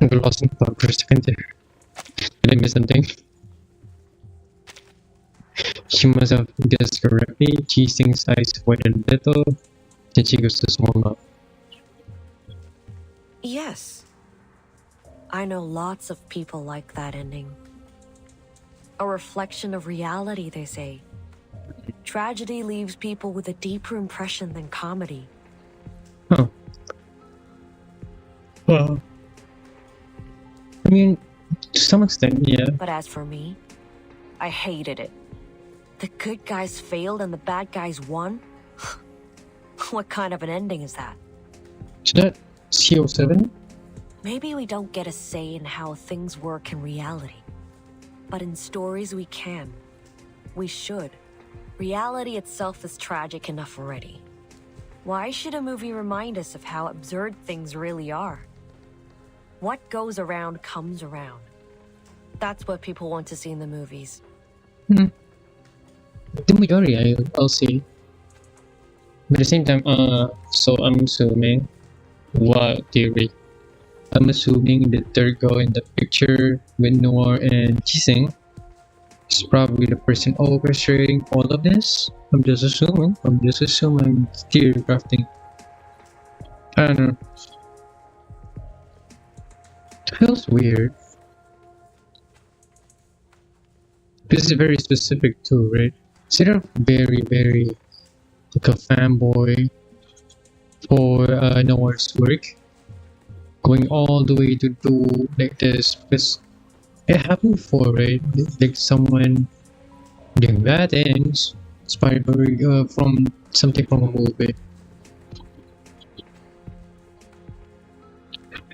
I got lost in thought for a second there. Did I miss something? She must have guessed correctly. Qixing's eyes widened a little, then she goes to small mouth. Yes. I know lots of people like that ending. A reflection of reality, they say. Tragedy leaves people with a deeper impression than comedy. Huh. Well, I mean, to some extent, yeah. But as for me, I hated it. The good guys failed and the bad guys won? What kind of an ending is that? Is that CO7? Maybe we don't get a say in how things work in reality. But in stories we can. We should. Reality itself is tragic enough already. Why should a movie remind us of how absurd things really are? What goes around comes around. That's what people want to see in the movies. The majority, I'll say. But at the same time, so I'm assuming, what theory? I'm assuming the third girl in the picture with Noir and Chising is probably the person orchestrating all of this. I'm just assuming theory crafting. I don't know. It feels weird. This is very specific too, right? Instead of very, very like a fanboy for Noir's work, going all the way to do like this, because it happened before, right? Like someone doing bad things inspired from something from a movie.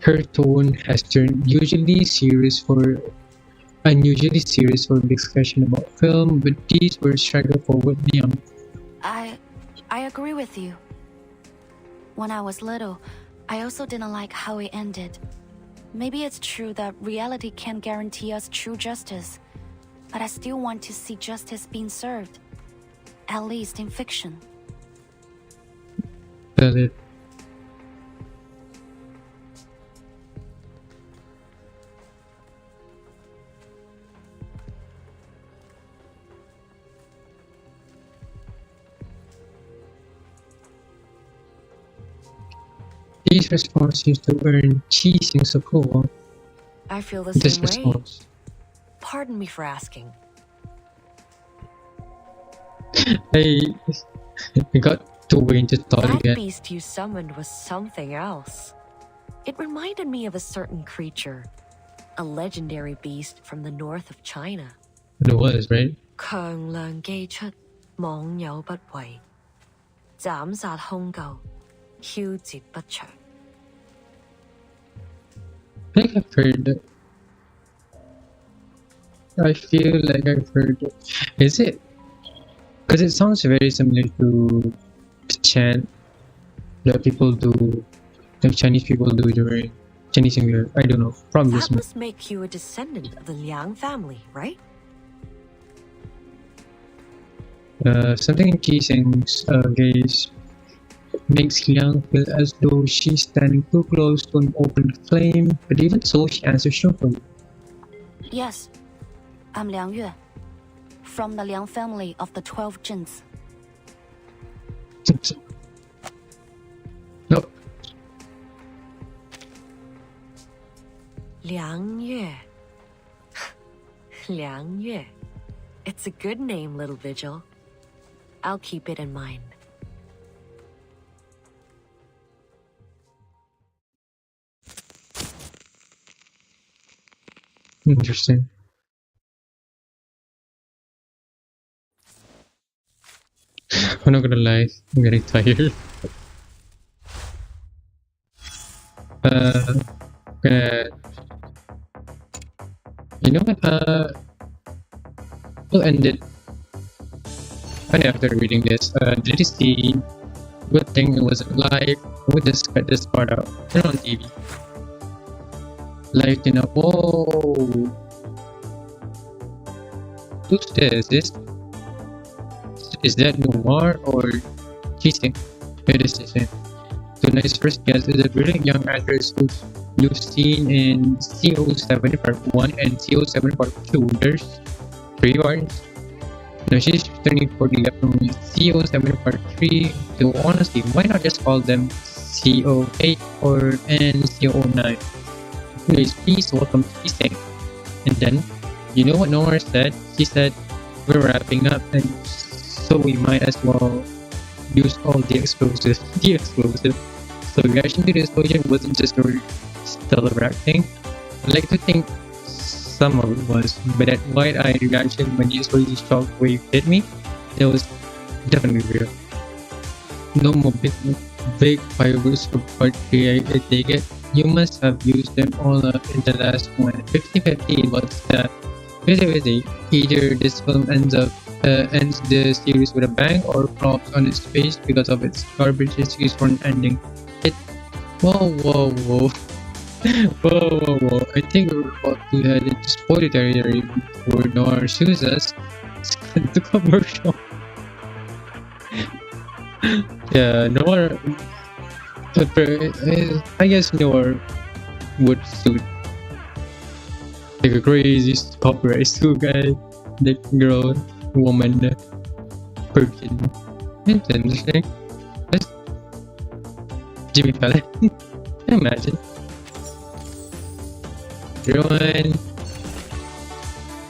Her tone has turned unusually serious for discussion about film, but these were straightforward young. I agree with you. When I was little, I also didn't like how it ended. Maybe it's true that reality can't guarantee us true justice, but I still want to see justice being served, at least in fiction. Got it. This response seems to earn Chising's approval. I feel the This same way. response. Pardon me for asking. I got too way into thought That again. beast you summoned was something else. It reminded me of a certain creature, a legendary beast from the north of China. It was, right? 強梁既出，網有不為，斬殺兇舊，梟截不詳。 I think I've heard that. I feel like I've heard it. Is it? Because it sounds very similar to the chant that people do, like Chinese people do during Chinese New Year. I don't know. Probably That must make you a descendant of the Liang family, right? Something in Chising's gaze makes Liang feel as though she's standing too close to an open flame, but even so, she answers truthfully. Yes, I'm Liang Yue, from the Liang family of the 12 Zhens. No. Liang Yue. Liang Yue. It's a good name, little Vigil. I'll keep it in mind. Interesting. I'm not gonna lie, I'm getting tired. Gonna, you know what? We'll end it. Funny after reading this. Did you see? Good thing it wasn't live. We'll just cut this part out. Turn on TV. Light in a whoa. Who's this? Is that Noir or Cheating? It is the same. Tonight's first guest is a brilliant young actress who you've seen in CO7 Part 1 and CO7 Part 2. There's 3 parts. Now she's returning for the upcoming CO7 Part 3. So honestly, why not just call them CO8 or and CO9? Anyways, please welcome to this thing. And then, you know what Nora said? She said, we're wrapping up, and so we might as well use all the explosive. The explosive. So reaction to the explosion wasn't just a stellar acting. I like to think some of it was, but that wide-eyed reaction when the explosion shockwave hit me, that was definitely real. No more big fireworks for part 3, I take it. You must have used them all up in the last one. 50-50, what's that? 50-50. Either this film ends the series with a bang or flops on its face because of its garbage excuse for an ending. Whoa. Whoa. I think we're about to head into spoiler territory before Noir sues us. The commercial. Yeah, Noir. I guess Noir would sue like a crazy copyright sue guy, that girl, woman, person. It's interesting. That's Jimmy Fallon. Imagine. Everyone.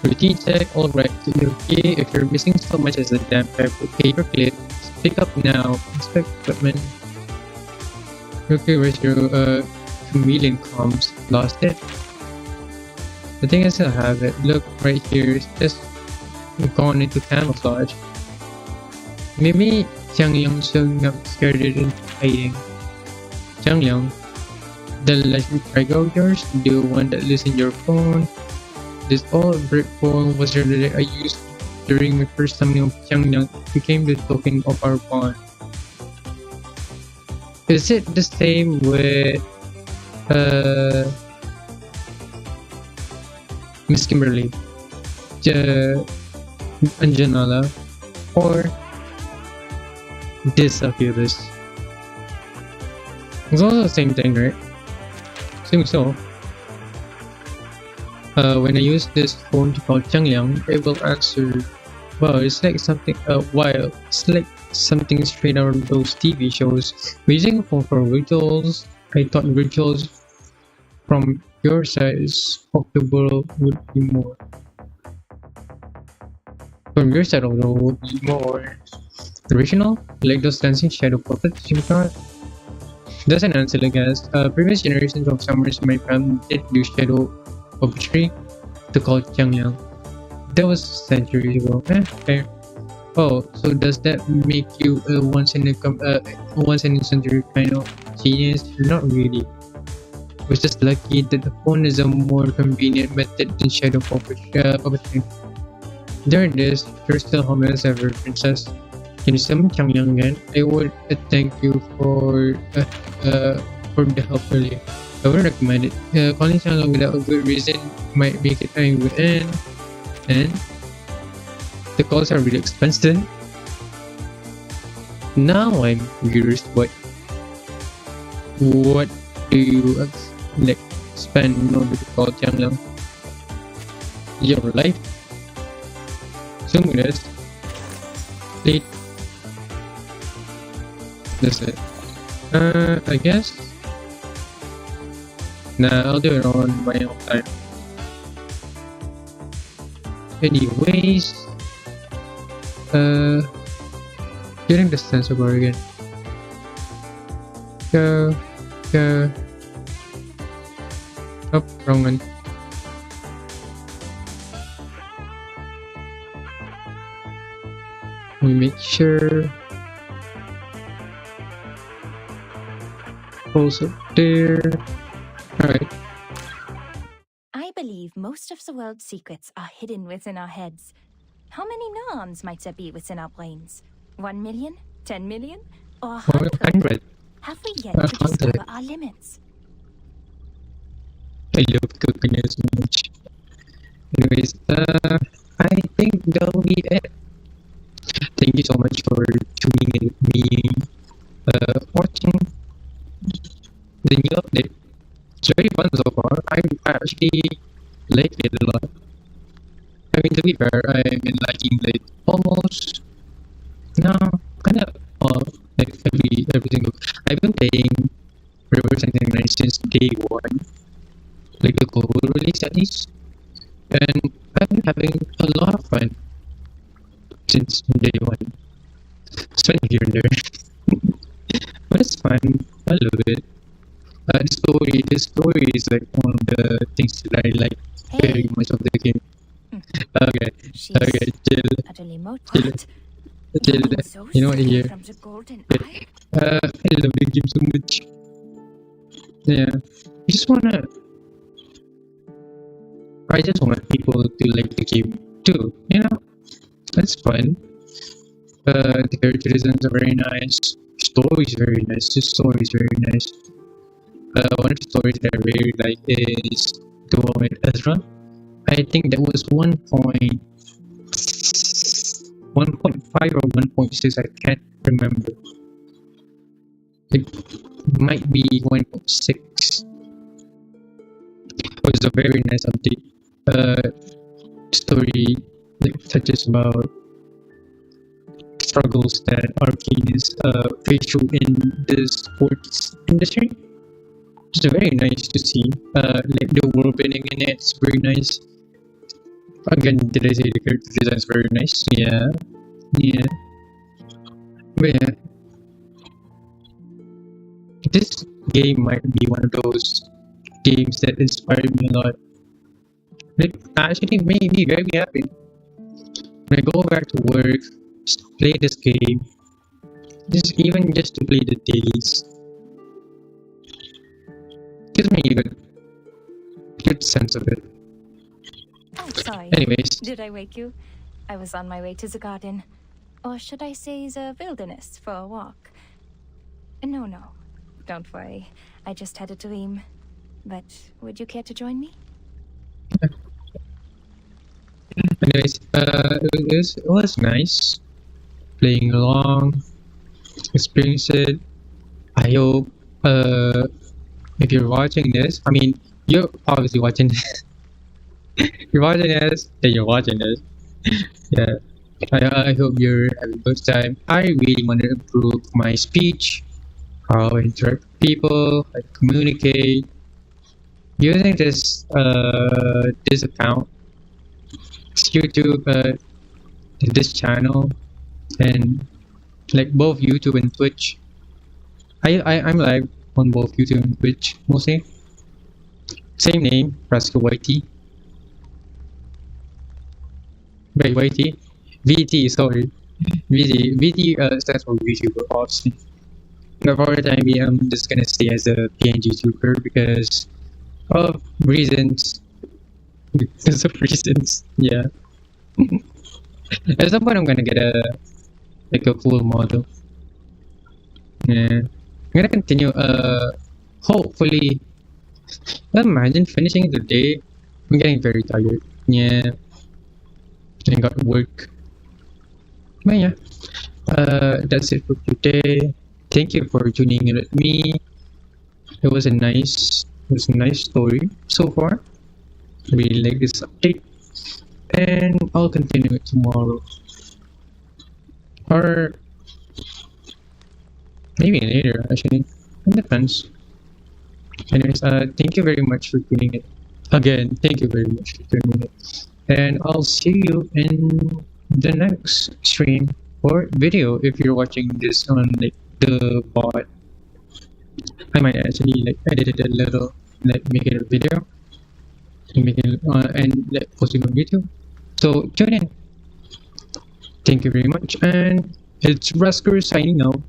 Routine check, alright. Okay, if you're missing so much as a damn paperclip, pick up now. Inspect equipment. Okay, where's your chameleon comms? Lost it? The thing is, I have it. Look, right here. It's just gone into camouflage. Maybe Jiang Yang showing up scared it into hiding. Jiang Yang, the legendary cargo of yours, the one that lives in your phone. This old brick phone was the that I used during my first summoning of Jiang Yang. It became the token of our bond. Is it the same with Miss Kimberly, Anjanala, or this Succubus? It's also the same thing, right? Seems so. When I use this phone to call Changyang, it will answer. Wow, it's like something. Wow, it's like something straight out of those TV shows. Using a phone for rituals, I thought rituals from your side of the world would be more. From your side of the world would be more original, like those dancing shadow puppets you thought. Doesn't answer, I guess. Previous generations of summers in my family did do shadow puppetry to call Changyang. That was centuries ago. Fair. Oh, so does that make you a once in a century kind of genius? Not really. I was just lucky that the phone is a more convenient method than shadow puppetry. There it is. You're still harmless ever, princess. Can you summon Changyang again? I would thank you for the help earlier. I would recommend it. Calling Changyang without a good reason might make it angry, and the calls are really expensive. Now I'm curious, what do you like spend in order to call Changyang? Your life? Assuming this. Late. That's it. I guess. Nah, I'll do it on my own time. Anyways, getting the sense of Oregon. Go. Oh, wrong one. Let me make sure. Also there. Alright. I believe most of the world's secrets are hidden within our heads. How many neurons might there be within our brains? 1 million? 10 million? Or 100? Have we yet to discover our limits? I love coconut so much. Anyways, I think that'll be it. Thank you so much for tuning in with me, watching the new update. It's very fun so far. I actually like it a lot. I mean, to be fair, I've been liking it almost now, kind of like every single. I've been playing Reverse 1999's since day one. like the global release at least. And I've been having a lot of fun since day one. Spending here and there. But it's fun. I love it. The story is like one of the things that I like very much of the game. Okay, okay, chill. You know what here? I love the game so much. Yeah, I just want people to like the game too. You know, it's fun. The character designs are very nice. Story is very nice. The story is very nice. One of the stories that I really like is the one with Ezra. I think that was 1.5 or 1.6. I can't remember. It might be 1.6. It was a very nice update. Story that touches about struggles that Arcane is faced through in the sports industry. It's very nice to see. Like the world building in it, it's very nice. Again, did I say the character design is very nice? Yeah. But yeah, this game might be one of those games that inspired me a lot. It actually made me very happy. When I go back to work, just play this game, even just to play the dailies, gives me a good sense of it. Oh, sorry. Anyways. Did I wake you? I was on my way to the garden. Or should I say the wilderness for a walk? No. Don't worry. I just had a dream. But would you care to join me? Anyways, it was nice playing along, experience it. I hope if you're watching this, I mean, you're obviously watching this. You're watching this, then you're watching this. Yeah, I hope you're having a good time. I really want to improve my speech, how I interact with people, I communicate. Using this account, this YouTube, this channel, and like both YouTube and Twitch. I'm live on both YouTube and Twitch mostly. Same name, RaskorVT. Wait, YT? VT, sorry. VT stands for YouTuber, obviously. But for the time being, I'm just gonna stay as a PNG YouTuber because of reasons. Because of reasons, yeah. At some point, I'm gonna get a full model. Yeah, I'm gonna continue. Hopefully, imagine finishing the day. I'm getting very tired. Yeah, I got work. But yeah, that's it for today. Thank you for tuning in with me. It was a nice story so far. I really like this update, and I'll continue it tomorrow, or maybe later. Actually, it depends. Anyways, thank you very much for tuning in. Again, thank you very much for tuning in, and I'll see you in the next stream or video if you're watching this on like the bot. I might actually like edit it a little, like make it a video, and like post it on YouTube. So tune in. Thank you very much, and it's Raskor signing out.